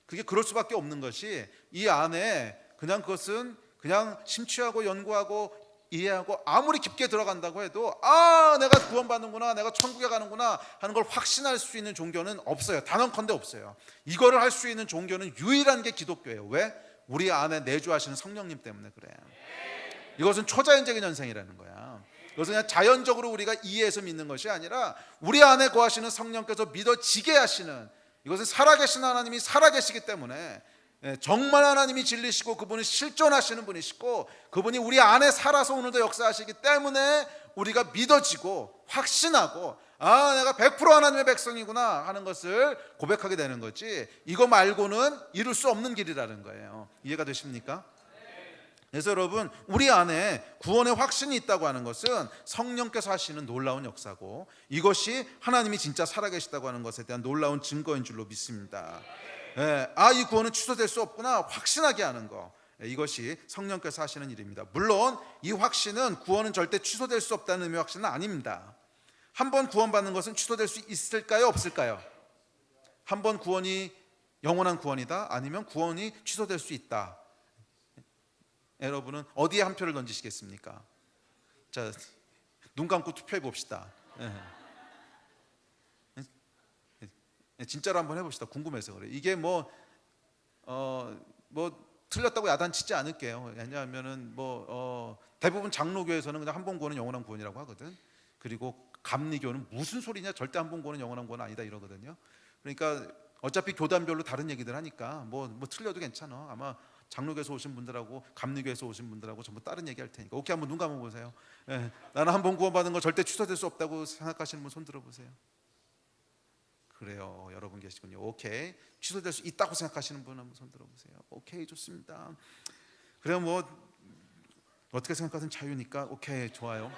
그게 그럴 수밖에 없는 것이, 이 안에 그냥 그것은 그냥 심취하고 연구하고 이해하고 아무리 깊게 들어간다고 해도 내가 구원받는구나, 내가 천국에 가는구나 하는 걸 확신할 수 있는 종교는 없어요. 단언컨대 없어요. 이거를 할 수 있는 종교는 유일한 게 기독교예요. 왜? 우리 안에 내주하시는 성령님 때문에 그래요. 이것은 초자연적인 현상이라는 거야. 이것은 그냥 자연적으로 우리가 이해해서 믿는 것이 아니라 우리 안에 거하시는 성령께서 믿어지게 하시는, 이것은 살아계신 하나님이 살아계시기 때문에, 정말 하나님이 진리시고 그분이 실존하시는 분이시고 그분이 우리 안에 살아서 오늘도 역사하시기 때문에 우리가 믿어지고 확신하고 내가 100% 하나님의 백성이구나 하는 것을 고백하게 되는 거지, 이거 말고는 이룰 수 없는 길이라는 거예요. 이해가 되십니까? 그래서 여러분, 우리 안에 구원의 확신이 있다고 하는 것은 성령께서 하시는 놀라운 역사고, 이것이 하나님이 진짜 살아계시다고 하는 것에 대한 놀라운 증거인 줄로 믿습니다. 이 구원은 취소될 수 없구나 확신하게 하는 거, 이것이 성령께서 하시는 일입니다. 물론 이 확신은, 구원은 절대 취소될 수 없다는 의미의 확신은 아닙니다. 한번 구원받는 것은 취소될 수 있을까요, 없을까요? 한번 구원이 영원한 구원이다, 아니면 구원이 취소될 수 있다. 여러분은 어디에 한 표를 던지시겠습니까? 자, 눈 감고 투표해 봅시다. 진짜로 한번 해봅시다. 궁금해서 그래. 이게 뭐 틀렸다고 야단치지 않을게요. 왜냐하면은 대부분 장로교에서는 그냥 한 번 구원은 영원한 구원이라고 하거든. 그리고 감리교는 무슨 소리냐, 절대 한 번 구원은 영원한 구원 아니다 이러거든요. 그러니까 어차피 교단별로 다른 얘기들 하니까 뭐 틀려도 괜찮아. 아마 장로교에서 오신 분들하고 감리교에서 오신 분들하고 전부 다른 얘기 할 테니까. 오케이, 한번 눈 감아보세요. 나는 한 번 구원받은 거 절대 취소될 수 없다고 생각하시는 분 손 들어보세요. 그래요, 여러분 계시군요. 오케이, 취소될 수 있다고 생각하시는 분 한번 손 들어보세요. 오케이, 좋습니다. 그래요, 뭐 어떻게 생각하든 자유니까 오케이, 좋아요.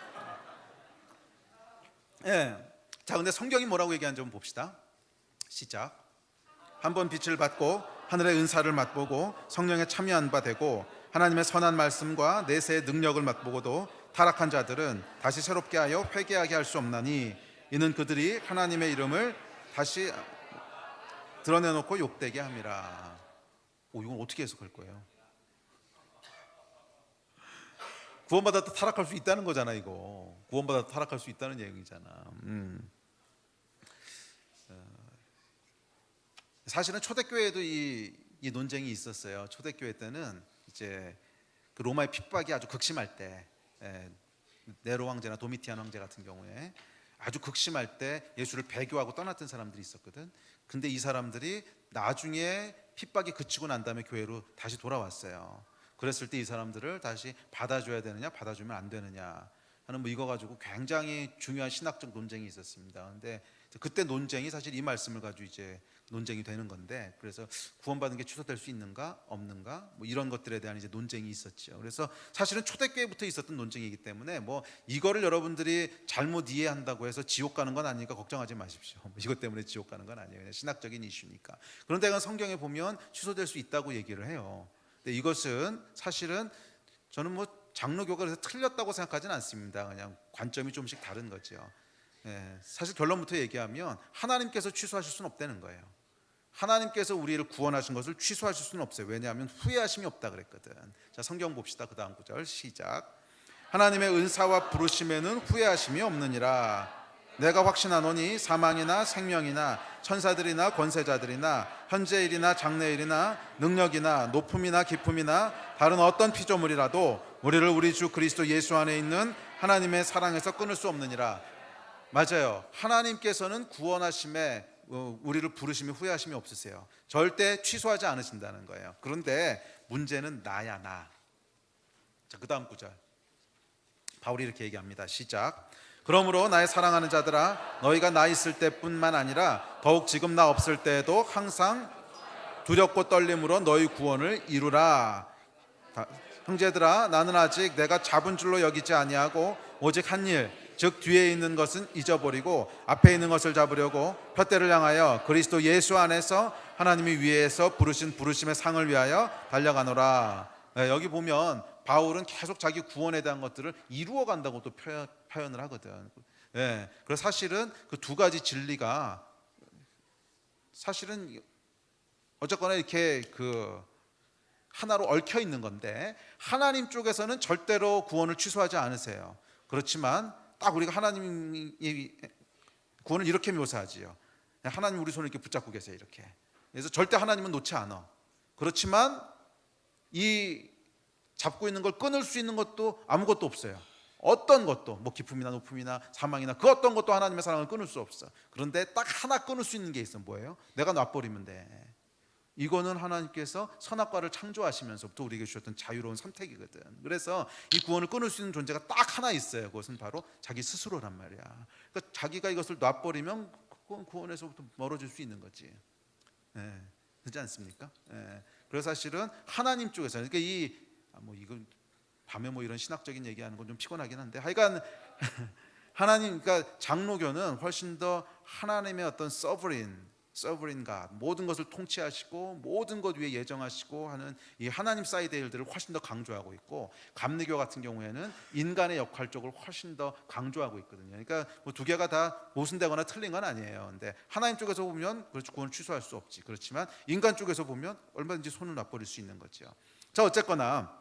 자, 근데 성경이 뭐라고 얘기하는지 한번 봅시다. 시작. 한번 빛을 받고 하늘의 은사를 맛보고 성령에 참여한 바 되고 하나님의 선한 말씀과 내세의 능력을 맛보고도 타락한 자들은 다시 새롭게 하여 회개하게 할 수 없나니 이는 그들이 하나님의 이름을 다시 드러내놓고 욕되게 함이라. 이건 어떻게 해석할 거예요? 구원받았다 타락할 수 있다는 거잖아. 이거 구원받았다 타락할 수 있다는 얘기잖아. 사실은 초대교회에도 이 논쟁이 있었어요. 초대교회 때는 이제 그 로마의 핍박이 아주 극심할 때, 네로 황제나 도미티안 황제 같은 경우에 아주 극심할 때 예수를 배교하고 떠났던 사람들이 있었거든. 근데 이 사람들이 나중에 핍박이 그치고 난 다음에 교회로 다시 돌아왔어요. 그랬을 때 이 사람들을 다시 받아줘야 되느냐 받아주면 안 되느냐 하는 이거 가지고 굉장히 중요한 신학적 논쟁이 있었습니다. 근데 그때 논쟁이 사실 이 말씀을 가지고 이제 논쟁이 되는 건데, 그래서 구원받은 게 취소될 수 있는가 없는가 이런 것들에 대한 이제 논쟁이 있었죠. 그래서 사실은 초대교회부터 있었던 논쟁이기 때문에 이거를 여러분들이 잘못 이해한다고 해서 지옥 가는 건 아니니까 걱정하지 마십시오. 이것 때문에 지옥 가는 건 아니에요. 그냥 신학적인 이슈니까. 그런데 그건 성경에 보면 취소될 수 있다고 얘기를 해요. 근데 이것은 사실은 저는 장로교가 그래서 틀렸다고 생각하지는 않습니다. 그냥 관점이 좀씩 다른 거죠. 사실 결론부터 얘기하면 하나님께서 취소하실 수는 없다는 거예요. 하나님께서 우리를 구원하신 것을 취소하실 수는 없어요. 왜냐하면 후회하심이 없다 그랬거든. 자, 성경 봅시다. 그 다음 구절 시작. 하나님의 은사와 부르심에는 후회하심이 없느니라. 내가 확신하노니 사망이나 생명이나 천사들이나 권세자들이나 현재일이나 장래일이나 능력이나 높음이나 깊음이나 다른 어떤 피조물이라도 우리를 우리 주 그리스도 예수 안에 있는 하나님의 사랑에서 끊을 수 없느니라. 맞아요. 하나님께서는 구원하심에 우리를 부르심이 후회하심이 없으세요. 절대 취소하지 않으신다는 거예요. 그런데 문제는 나야 나. 자, 그 다음 구절 바울이 이렇게 얘기합니다. 시작. 그러므로 나의 사랑하는 자들아, 너희가 나 있을 때뿐만 아니라 더욱 지금 나 없을 때에도 항상 두렵고 떨림으로 너희 구원을 이루라. 형제들아, 나는 아직 내가 잡은 줄로 여기지 아니하고 오직 한 일, 즉 뒤에 있는 것은 잊어버리고 앞에 있는 것을 잡으려고 푯대를 향하여 그리스도 예수 안에서 하나님이 위에서 부르신 부르심의 상을 위하여 달려가노라. 여기 보면 바울은 계속 자기 구원에 대한 것들을 이루어 간다고 또 표현을 하거든. 그래서 사실은 그 두 가지 진리가 사실은 어쨌거나 이렇게 하나로 얽혀 있는 건데, 하나님 쪽에서는 절대로 구원을 취소하지 않으세요. 그렇지만 딱 우리가 하나님의 구원을 이렇게 묘사하지요. 하나님 우리 손을 이렇게 붙잡고 계세요. 이렇게. 그래서 절대 하나님은 놓지 않아. 그렇지만 이 잡고 있는 걸 끊을 수 있는 것도 아무것도 없어요. 어떤 것도 깊음이나 높음이나 사망이나 그 어떤 것도 하나님의 사랑을 끊을 수 없어. 그런데 딱 하나 끊을 수 있는 게 있어. 뭐예요? 내가 놔버리면 돼. 이거는 하나님께서 선악과를 창조하시면서부터 우리에게 주셨던 자유로운 선택이거든. 그래서 이 구원을 끊을 수 있는 존재가 딱 하나 있어요. 그것은 바로 자기 스스로란 말이야. 그러니까 자기가 이것을 놔버리면 그건 구원에서부터 멀어질 수 있는 거지. 그렇지 않습니까? 그래서 사실은 하나님 쪽에서, 그러니까 이건 밤에 이런 신학적인 얘기하는 건 좀 피곤하긴 한데, 하여간 하나님, 그러니까 장로교는 훨씬 더 하나님의 어떤 서브린 갓, 모든 것을 통치하시고 모든 것 위에 예정하시고 하는 이 하나님 사이드의 일들을 훨씬 더 강조하고 있고, 감리교 같은 경우에는 인간의 역할 쪽을 훨씬 더 강조하고 있거든요. 그러니까 두 개가 다 모순되거나 틀린 건 아니에요. 근데 하나님 쪽에서 보면 그렇죠, 구원을 취소할 수 없지. 그렇지만 인간 쪽에서 보면 얼마든지 손을 놔버릴 수 있는 거죠. 자, 어쨌거나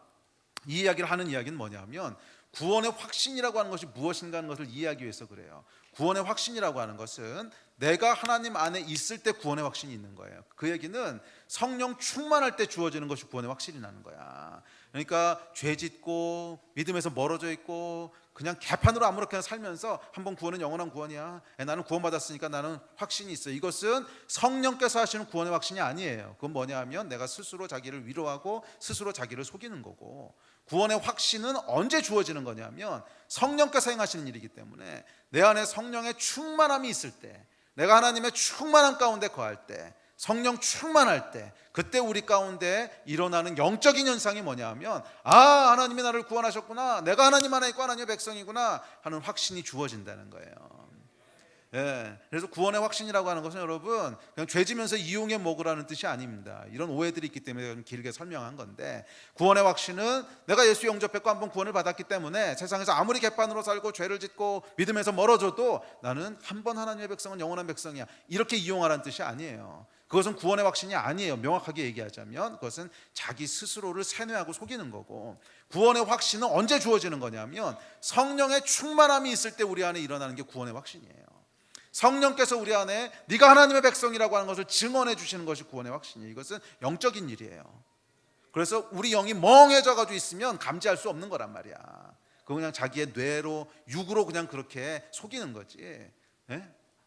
이 이야기를 하는 이야기는 뭐냐면, 구원의 확신이라고 하는 것이 무엇인가 하는 것을 이해하기 위해서 그래요. 구원의 확신이라고 하는 것은 내가 하나님 안에 있을 때 구원의 확신이 있는 거예요. 그 얘기는 성령 충만할 때 주어지는 것이 구원의 확신이라는 거야. 그러니까 죄 짓고 믿음에서 멀어져 있고 그냥 개판으로 아무렇게나 살면서 한번 구원은 영원한 구원이야, 나는 구원받았으니까 나는 확신이 있어, 이것은 성령께서 하시는 구원의 확신이 아니에요. 그건 뭐냐 하면 내가 스스로 자기를 위로하고 스스로 자기를 속이는 거고, 구원의 확신은 언제 주어지는 거냐면 성령께서 행하시는 일이기 때문에 내 안에 성령의 충만함이 있을 때, 내가 하나님의 충만함 가운데 거할 때, 성령 충만할 때, 그때 우리 가운데 일어나는 영적인 현상이 뭐냐 하면, 하나님이 나를 구원하셨구나, 내가 하나님 안에 있고 하나님의 백성이구나 하는 확신이 주어진다는 거예요. 그래서 구원의 확신이라고 하는 것은 여러분 그냥 죄지면서 이용해 먹으라는 뜻이 아닙니다. 이런 오해들이 있기 때문에 좀 길게 설명한 건데, 구원의 확신은 내가 예수 영접했고 한번 구원을 받았기 때문에 세상에서 아무리 개판으로 살고 죄를 짓고 믿음에서 멀어져도 나는 한번 하나님의 백성은 영원한 백성이야, 이렇게 이용하라는 뜻이 아니에요. 그것은 구원의 확신이 아니에요. 명확하게 얘기하자면 그것은 자기 스스로를 세뇌하고 속이는 거고, 구원의 확신은 언제 주어지는 거냐면 성령의 충만함이 있을 때 우리 안에 일어나는 게 구원의 확신이에요. 성령께서 우리 안에 네가 하나님의 백성이라고 하는 것을 증언해 주시는 것이 구원의 확신이에요. 이것은 영적인 일이에요. 그래서 우리 영이 멍해져 가지고 있으면 감지할 수 없는 거란 말이야. 그거 그냥 자기의 뇌로 육으로 그냥 그렇게 속이는 거지.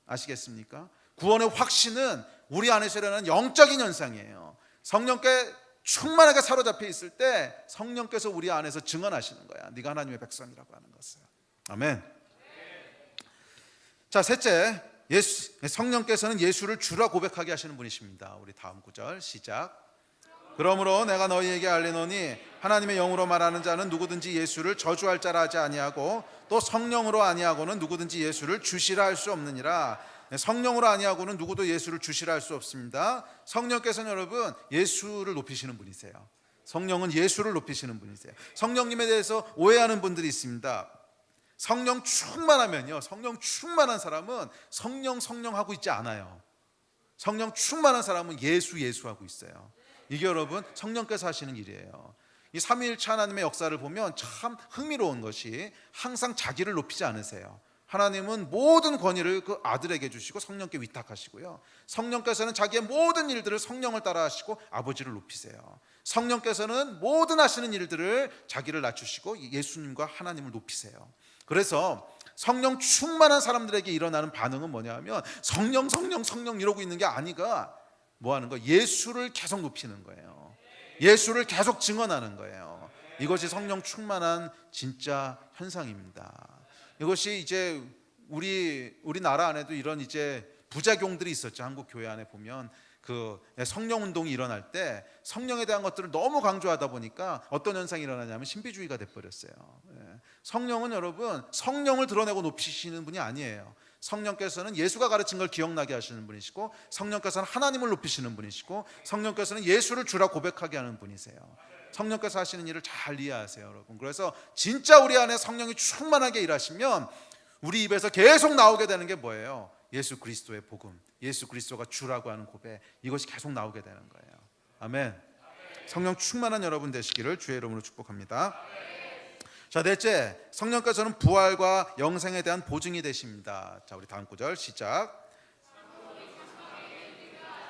아시겠습니까? 구원의 확신은 우리 안에서 일어나는 영적인 현상이에요. 성령께 충만하게 사로잡혀 있을 때 성령께서 우리 안에서 증언하시는 거야. 네가 하나님의 백성이라고 하는 것을. 아멘. 자, 셋째, 성령께서는 예수를 주라 고백하게 하시는 분이십니다. 우리 다음 구절 시작. 그러므로 내가 너희에게 알리노니 하나님의 영으로 말하는 자는 누구든지 예수를 저주할 자라 하지 아니하고 또 성령으로 아니하고는 누구든지 예수를 주시라 할 수 없느니라. 성령으로 아니하고는 누구도 예수를 주시라 할 수 없습니다. 성령께서는 여러분 예수를 높이시는 분이세요. 성령은 예수를 높이시는 분이세요. 성령님에 대해서 오해하는 분들이 있습니다. 성령 충만하면요, 성령 충만한 사람은 성령 하고 있지 않아요. 성령 충만한 사람은 예수 하고 있어요. 이게 여러분 성령께서 하시는 일이에요. 이 삼위일체 하나님의 역사를 보면 참 흥미로운 것이 항상 자기를 높이지 않으세요. 하나님은 모든 권위를 그 아들에게 주시고 성령께 위탁하시고요, 성령께서는 자기의 모든 일들을 성령을 따라 하시고 아버지를 높이세요. 성령께서는 모든 하시는 일들을 자기를 낮추시고 예수님과 하나님을 높이세요. 그래서 성령 충만한 사람들에게 일어나는 반응은 뭐냐면 성령 이러고 있는 게 아니라 뭐 하는 거예요? 예수를 계속 높이는 거예요. 예수를 계속 증언하는 거예요. 이것이 성령 충만한 진짜 현상입니다. 이것이 이제 우리나라 안에도 이런 이제 부작용들이 있었죠. 한국 교회 안에 보면 그 성령 운동이 일어날 때 성령에 대한 것들을 너무 강조하다 보니까 어떤 현상이 일어나냐면 신비주의가 돼버렸어요. 성령은 여러분 성령을 드러내고 높이시는 분이 아니에요. 성령께서는 예수가 가르친 걸 기억나게 하시는 분이시고, 성령께서는 하나님을 높이시는 분이시고, 성령께서는 예수를 주라 고백하게 하는 분이세요. 성령께서 하시는 일을 잘 이해하세요, 여러분. 그래서 진짜 우리 안에 성령이 충만하게 일하시면 우리 입에서 계속 나오게 되는 게 뭐예요? 예수 그리스도의 복음, 예수 그리스도가 주라고 하는 고백, 이것이 계속 나오게 되는 거예요. 아멘. 성령 충만한 여러분 되시기를 주의 이름으로 축복합니다. 자, 넷째, 성령께서는 부활과 영생에 대한 보증이 되십니다. 자, 우리 다음 구절 시작.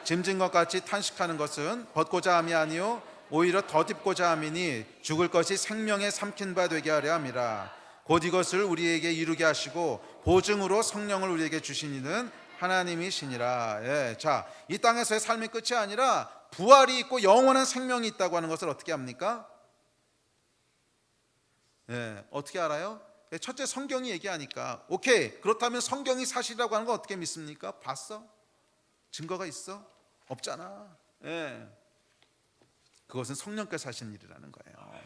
짐진 것 같이 탄식하는 것은 벗고자 함이 아니요 오히려 덧입고자 함이니 죽을 것이 생명에 삼킨 바 되게 하려 함이라. 곧 이것을 우리에게 이루게 하시고 보증으로 성령을 우리에게 주신 이는 하나님이시니라. 자, 이 땅에서의 삶의 끝이 아니라 부활이 있고 영원한 생명이 있다고 하는 것을 어떻게 합니까? 어떻게 알아요? 첫째, 성경이 얘기하니까. 오케이, 그렇다면 성경이 사실이라고 하는 거 어떻게 믿습니까? 봤어? 증거가 있어? 없잖아. 그것은 성령께서 하신 일이라는 거예요.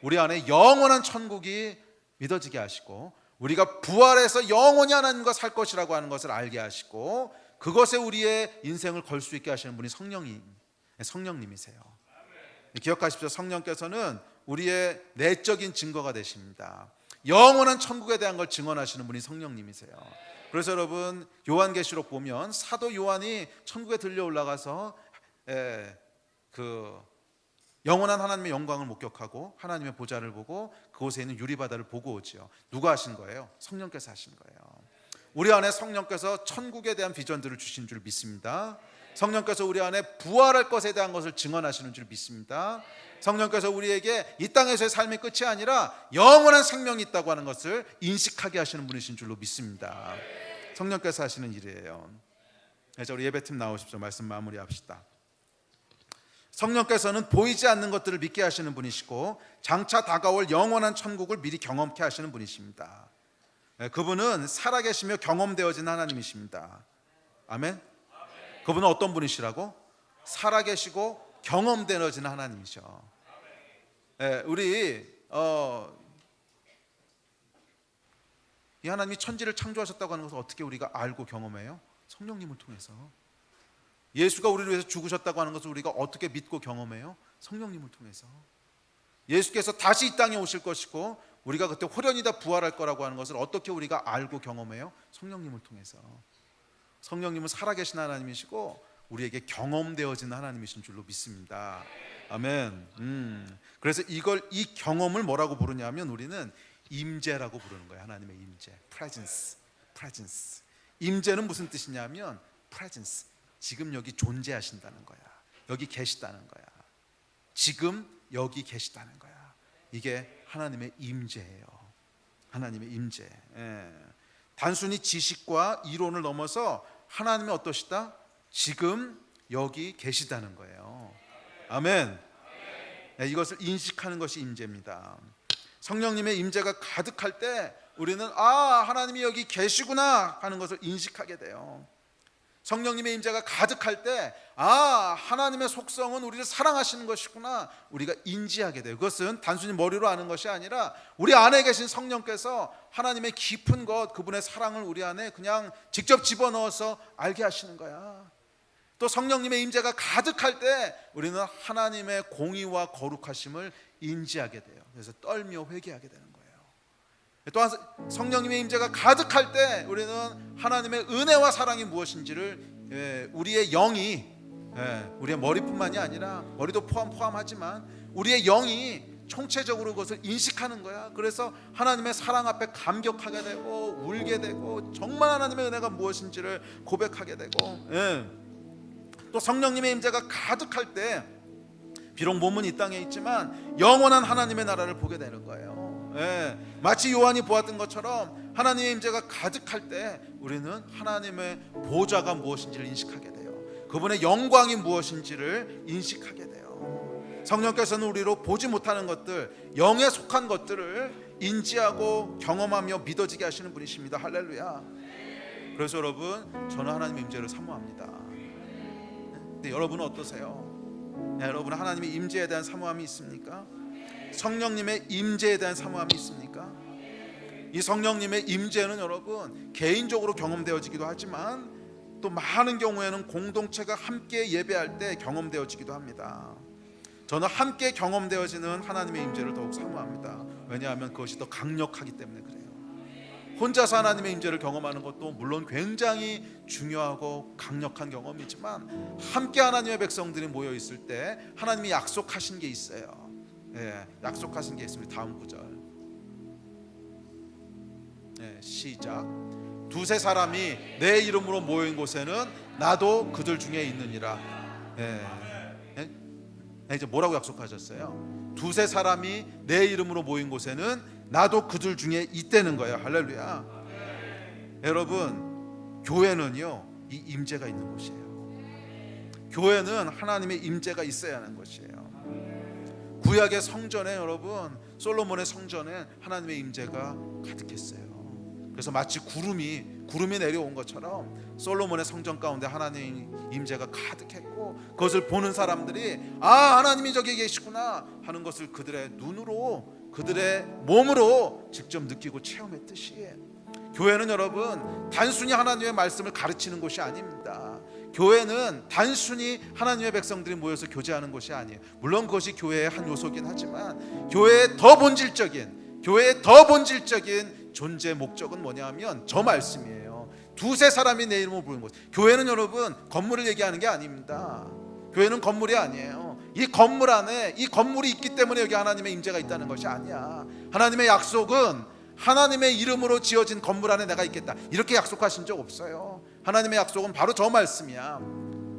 우리 안에 영원한 천국이 믿어지게 하시고, 우리가 부활해서 영원히 하나님과 살 것이라고 하는 것을 알게 하시고, 그것에 우리의 인생을 걸 수 있게 하시는 분이 성령님이세요. 기억하십시오. 성령께서는 우리의 내적인 증거가 되십니다. 영원한 천국에 대한 걸 증언하시는 분이 성령님이세요. 그래서 여러분 요한계시록 보면 사도 요한이 천국에 들려 올라가서 그 영원한 하나님의 영광을 목격하고 하나님의 보좌를 보고 그곳에 있는 유리바다를 보고 오지요. 누가 하신 거예요? 성령께서 하신 거예요. 우리 안에 성령께서 천국에 대한 비전들을 주신 줄 믿습니다. 성령께서 우리 안에 부활할 것에 대한 것을 증언하시는 줄 믿습니다. 성령께서 우리에게 이 땅에서의 삶의 끝이 아니라 영원한 생명이 있다고 하는 것을 인식하게 하시는 분이신 줄로 믿습니다. 성령께서 하시는 일이에요. 그래서 우리 예배팀 나오십시오. 말씀 마무리합시다. 성령께서는 보이지 않는 것들을 믿게 하시는 분이시고 장차 다가올 영원한 천국을 미리 경험케 하시는 분이십니다. 그분은 살아계시며 경험되어진 하나님이십니다. 아멘. 그분은 어떤 분이시라고? 살아계시고 경험되어진 하나님이셔. 우리 이 하나님이 천지를 창조하셨다고 하는 것을 어떻게 우리가 알고 경험해요? 성령님을 통해서. 예수가 우리를 위해서 죽으셨다고 하는 것을 우리가 어떻게 믿고 경험해요? 성령님을 통해서. 예수께서 다시 이 땅에 오실 것이고 우리가 그때 홀연히 다 부활할 거라고 하는 것을 어떻게 우리가 알고 경험해요? 성령님을 통해서. 성령님은 살아계신 하나님이시고 우리에게 경험되어진 하나님이신 줄로 믿습니다. 아멘. 그래서 이 경험을 뭐라고 부르냐면 우리는 임재라고 부르는 거예요. 하나님의 임재, presence. 임재는 무슨 뜻이냐면 presence, 지금 여기 존재하신다는 거야. 여기 계시다는 거야. 지금 여기 계시다는 거야. 이게 하나님의 임재예요. 하나님의 임재. 단순히 지식과 이론을 넘어서 하나님의 어떠시다? 지금 여기 계시다는 거예요. 아멘. 이것을 인식하는 것이 임재입니다. 성령님의 임재가 가득할 때 우리는 하나님이 여기 계시구나 하는 것을 인식하게 돼요. 성령님의 임재가 가득할 때 하나님의 속성은 우리를 사랑하시는 것이구나 우리가 인지하게 돼요. 그것은 단순히 머리로 아는 것이 아니라 우리 안에 계신 성령께서 하나님의 깊은 것, 그분의 사랑을 우리 안에 그냥 직접 집어넣어서 알게 하시는 거야. 또 성령님의 임재가 가득할 때 우리는 하나님의 공의와 거룩하심을 인지하게 돼요. 그래서 떨며 회개하게 되는 거예요. 또한 성령님의 임재가 가득할 때 우리는 하나님의 은혜와 사랑이 무엇인지를 우리의 영이, 우리의 머리뿐만이 아니라 머리도 포함하지만 우리의 영이 총체적으로 그것을 인식하는 거야. 그래서 하나님의 사랑 앞에 감격하게 되고 울게 되고 정말 하나님의 은혜가 무엇인지를 고백하게 되고, 또 성령님의 임재가 가득할 때 비록 몸은 이 땅에 있지만 영원한 하나님의 나라를 보게 되는 거예요. 마치 요한이 보았던 것처럼 하나님의 임재가 가득할 때 우리는 하나님의 보좌가 무엇인지를 인식하게 돼요. 그분의 영광이 무엇인지를 인식하게 돼요. 성령께서는 우리로 보지 못하는 것들, 영에 속한 것들을 인지하고 경험하며 믿어지게 하시는 분이십니다. 할렐루야. 그래서 여러분, 저는 하나님의 임재를 사모합니다. 근데 여러분은 어떠세요? 여러분 하나님의 임재에 대한 사모함이 있습니까? 성령님의 임재에 대한 사모함이 있습니까? 이 성령님의 임재는 여러분 개인적으로 경험되어지기도 하지만 또 많은 경우에는 공동체가 함께 예배할 때 경험되어지기도 합니다. 저는 함께 경험되어지는 하나님의 임재를 더욱 사모합니다. 왜냐하면 그것이 더 강력하기 때문에 그래요. 혼자서 하나님의 임재를 경험하는 것도 물론 굉장히 중요하고 강력한 경험이지만 함께 하나님의 백성들이 모여 있을 때 하나님이 약속하신 게 있어요. 약속하신 게 있습니다. 다음 구절. 시작. 두세 사람이 내 이름으로 모인 곳에는 나도 그들 중에 있느니라. 이제 뭐라고 약속하셨어요? 두세 사람이 내 이름으로 모인 곳에는 나도 그들 중에 있다는 거예요. 할렐루야. 여러분, 교회는요 이 임재가 있는 곳이에요. 교회는 하나님의 임재가 있어야 하는 곳이에요. 구약의 성전에 여러분, 솔로몬의 성전에 하나님의 임재가 가득했어요. 그래서 마치 구름이 내려온 것처럼 솔로몬의 성전 가운데 하나님의 임재가 가득했고, 그것을 보는 사람들이 하나님이 저기 계시구나 하는 것을 그들의 눈으로, 그들의 몸으로 직접 느끼고 체험했듯이, 교회는 여러분 단순히 하나님의 말씀을 가르치는 곳이 아닙니다. 교회는 단순히 하나님의 백성들이 모여서 교제하는 곳이 아니에요. 물론 그것이 교회의 한 요소긴 하지만 교회의 더 본질적인 존재 목적은 뭐냐면 저 말씀이에요. 두세 사람이 내 이름으로 부르는 곳. 교회는 여러분 건물을 얘기하는 게 아닙니다. 교회는 건물이 아니에요. 이 건물 안에 이 건물이 있기 때문에 여기 하나님의 임재가 있다는 것이 아니야. 하나님의 약속은 하나님의 이름으로 지어진 건물 안에 내가 있겠다 이렇게 약속하신 적 없어요. 하나님의 약속은 바로 저 말씀이야.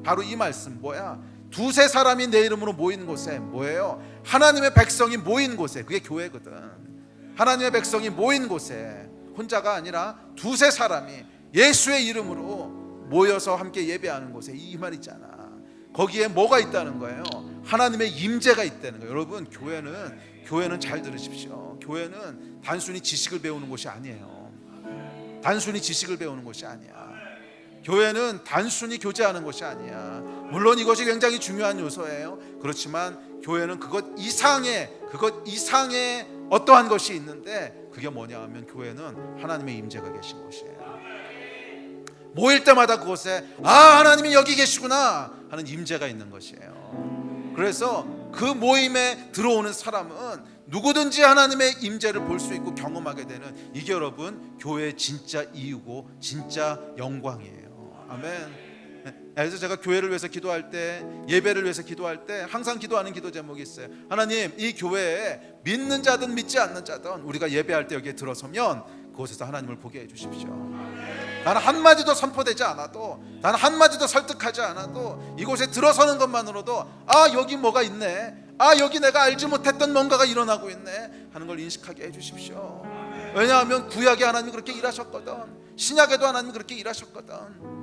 바로 이 말씀 뭐야? 두세 사람이 내 이름으로 모인 곳에 뭐예요? 하나님의 백성이 모인 곳에, 그게 교회거든. 하나님의 백성이 모인 곳에, 혼자가 아니라 두세 사람이 예수의 이름으로 모여서 함께 예배하는 곳에 이 말 있잖아. 거기에 뭐가 있다는 거예요? 하나님의 임재가 있다는 거예요. 여러분, 교회는 잘 들으십시오. 교회는 단순히 지식을 배우는 곳이 아니에요. 단순히 지식을 배우는 곳이 아니야. 교회는 단순히 교제하는 곳이 아니야. 물론 이것이 굉장히 중요한 요소예요. 그렇지만 교회는 그것 이상의 어떠한 것이 있는데 그게 뭐냐 하면 교회는 하나님의 임재가 계신 곳이에요. 모일 때마다 그곳에 하나님이 여기 계시구나 하는 임재가 있는 것이에요. 그래서 그 모임에 들어오는 사람은 누구든지 하나님의 임재를 볼 수 있고 경험하게 되는, 이게 여러분 교회의 진짜 이유고 진짜 영광이에요. 아멘. 그래서 제가 교회를 위해서 기도할 때, 예배를 위해서 기도할 때 항상 기도하는 기도 제목이 있어요. 하나님, 이 교회에 믿는 자든 믿지 않는 자든 우리가 예배할 때 여기에 들어서면 그곳에서 하나님을 보게 해주십시오. 단 한마디도 선포되지 않아도, 단 한마디도 설득하지 않아도 이곳에 들어서는 것만으로도 여기 뭐가 있네, 여기 내가 알지 못했던 뭔가가 일어나고 있네 하는 걸 인식하게 해주십시오. 왜냐하면 구약에 하나님이 그렇게 일하셨거든, 신약에도 하나님이 그렇게 일하셨거든.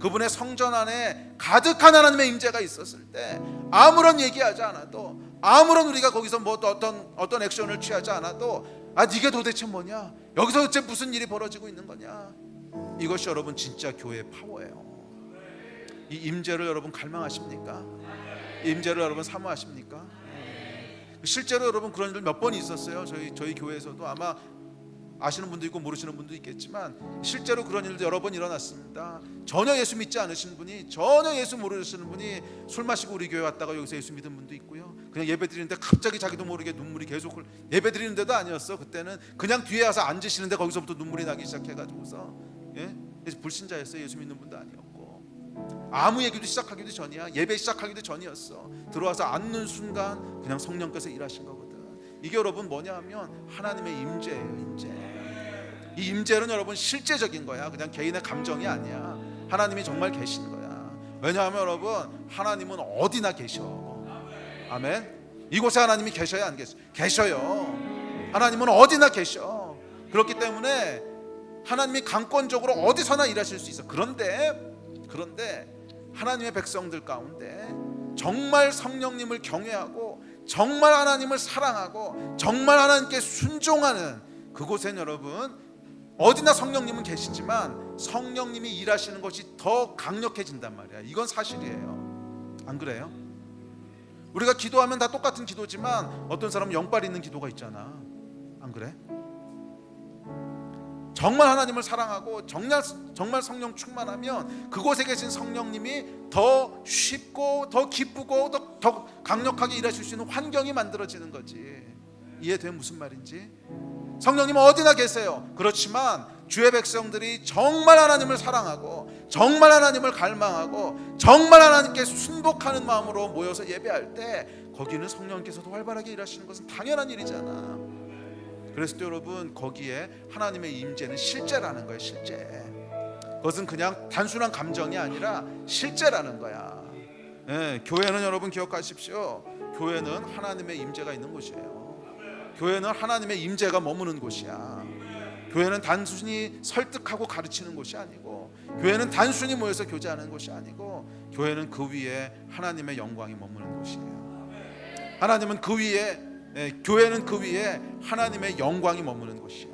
그분의 성전 안에 가득한 하나님의 임재가 있었을 때 아무런 얘기하지 않아도, 아무런 우리가 거기서 뭐 어떤 액션을 취하지 않아도 이게 도대체 뭐냐, 여기서 도대체 무슨 일이 벌어지고 있는 거냐, 이것이 여러분 진짜 교회의 파워예요. 이 임재를 여러분 갈망하십니까? 이 임재를 여러분 사모하십니까? 실제로 여러분 그런 일 몇 번 있었어요. 저희 교회에서도 아마 아시는 분도 있고 모르시는 분도 있겠지만 실제로 그런 일도 여러 번 일어났습니다. 전혀 예수 믿지 않으신 분이, 전혀 예수 모르시는 분이 술 마시고 우리 교회 왔다가 여기서 예수 믿은 분도 있고요. 그냥 예배 드리는데 갑자기 자기도 모르게 눈물이 계속, 예배 드리는데도 아니었어. 그때는 그냥 뒤에 와서 앉으시는데 거기서부터 눈물이 나기 시작해가지고서 불신자였어요. 예수 믿는 분도 아니었고, 아무 얘기도 시작하기도 전이야. 예배 시작하기도 전이었어. 들어와서 앉는 순간 그냥 성령께서 일하신 거거든. 이게 여러분 뭐냐 하면 하나님의 임재예요. 임재. 이 임재는 여러분 실제적인 거야. 그냥 개인의 감정이 아니야. 하나님이 정말 계신 거야. 왜냐하면 여러분 하나님은 어디나 계셔. 아멘. 이곳에 하나님이 계셔야 안 계셔? 계셔요. 하나님은 어디나 계셔. 그렇기 때문에 하나님이 강권적으로 어디서나 일하실 수 있어. 그런데 하나님의 백성들 가운데 정말 성령님을 경외하고 정말 하나님을 사랑하고 정말 하나님께 순종하는 그곳엔 여러분 어디나 성령님은 계시지만 성령님이 일하시는 것이 더 강력해진단 말이야. 이건 사실이에요. 안 그래요? 우리가 기도하면 다 똑같은 기도지만 어떤 사람은 영빨 있는 기도가 있잖아. 안 그래? 정말 하나님을 사랑하고 정말 성령 충만하면 그곳에 계신 성령님이 더 쉽고 더 기쁘고 더 강력하게 일하실 수 있는 환경이 만들어지는 거지. 이해돼? 무슨 말인지? 성령님은 어디나 계세요. 그렇지만 주의 백성들이 정말 하나님을 사랑하고 정말 하나님을 갈망하고 정말 하나님께 순복하는 마음으로 모여서 예배할 때 거기는 성령께서도 활발하게 일하시는 것은 당연한 일이잖아. 그래서 또 여러분 거기에 하나님의 임재는 실제라는 거예요. 실제. 그것은 그냥 단순한 감정이 아니라 실제라는 거야. 교회는 여러분 기억하십시오. 교회는 하나님의 임재가 있는 곳이에요. 교회는 하나님의 임재가 머무는 곳이야. 교회는 단순히 설득하고 가르치는 곳이 아니고, 교회는 단순히 모여서 교제하는 곳이 아니고, 교회는 그 위에 하나님의 영광이 머무는 곳이에요. 하나님은 그 위에, 교회는 그 위에 하나님의 영광이 머무는 곳이야.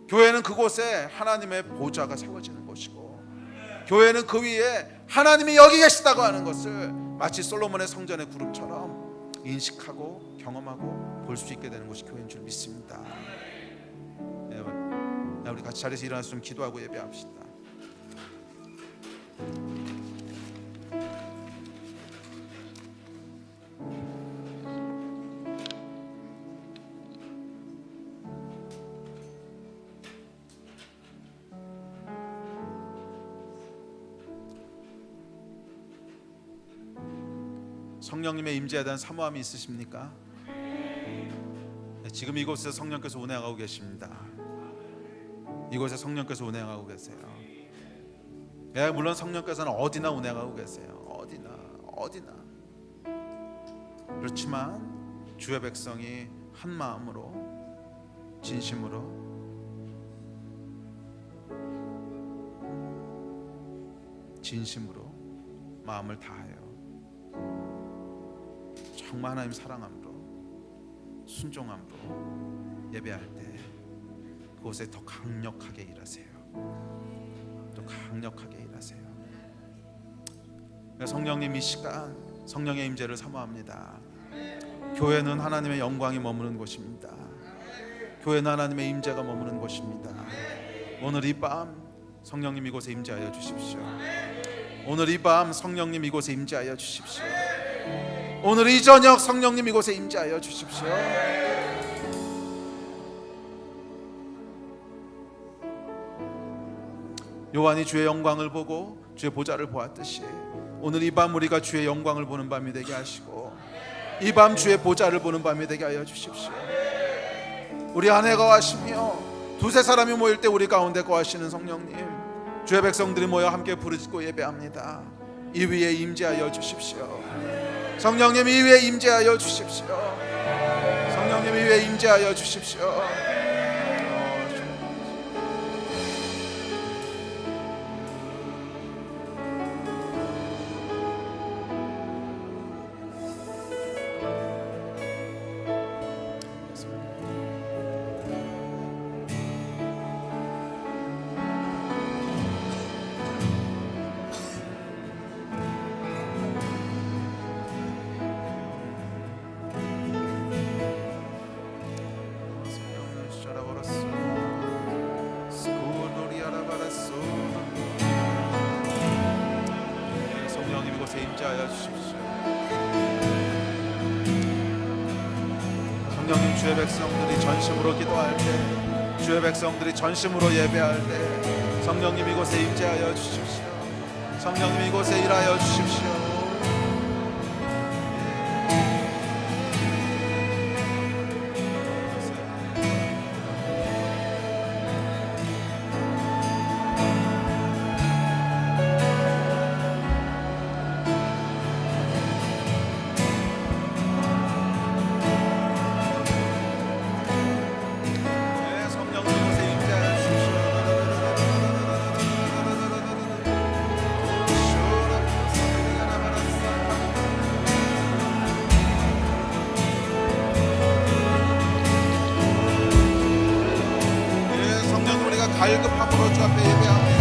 교회는 그곳에 하나님의 보좌가 세워지는 곳이고, 교회는 그 위에 하나님이 여기 계시다고 하는 것을 마치 솔로몬의 성전의 구름처럼 인식하고 경험하고 볼 수 있게 되는 것이 교회인 줄 믿습니다. 우리 같이 자리에서 일어나서 좀 기도하고 예배합시다. 성령님의 임재에 대한 사모함이 있으십니까? 지금 이곳에 성령께서 운행하고 계십니다. 이곳에 성령께서 운행하고 계세요. 물론 성령께서는 어디나 운행하고 계세요. 어디나. 그렇지만 주의 백성이 한 마음으로 진심으로 마음을 다하여 정말 하나님 사랑함으로 순종함으로 예배할 때 그곳에 더 강력하게 일하세요. 더 강력하게 일하세요. 성령님 이 시간 성령의 임재를 사모합니다. 교회는 하나님의 영광이 머무는 곳입니다. 교회는 하나님의 임재가 머무는 곳입니다. 오늘 이 밤 성령님 이곳에 임재하여 주십시오. 오늘 이 밤 성령님 이곳에 임재하여 주십시오. 오늘 이 저녁 성령님 이곳에 임재하여 주십시오. 요한이 주의 영광을 보고 주의 보좌를 보았듯이 오늘 이 밤 우리가 주의 영광을 보는 밤이 되게 하시고 이 밤 주의 보좌를 보는 밤이 되게 하여 주십시오. 우리 안에 거하시며 두세 사람이 모일 때 우리 가운데 거하시는 성령님, 주의 백성들이 모여 함께 부르짖고 예배합니다. 이 위에 임재하여 주십시오. 성령님 이 위에 임재하여 주십시오. 성령님 이 위에 임재하여 주십시오. 임재하여 주십시오. 성령님 주의 백성들이 전심으로 기도할 때, 주의 백성들이 전심으로 예배할 때 성령님 이곳에 임재하여 주십시오. 성령님 이곳에 일하여 주십시오. 갈급함으로 주 앞에 예배합니다.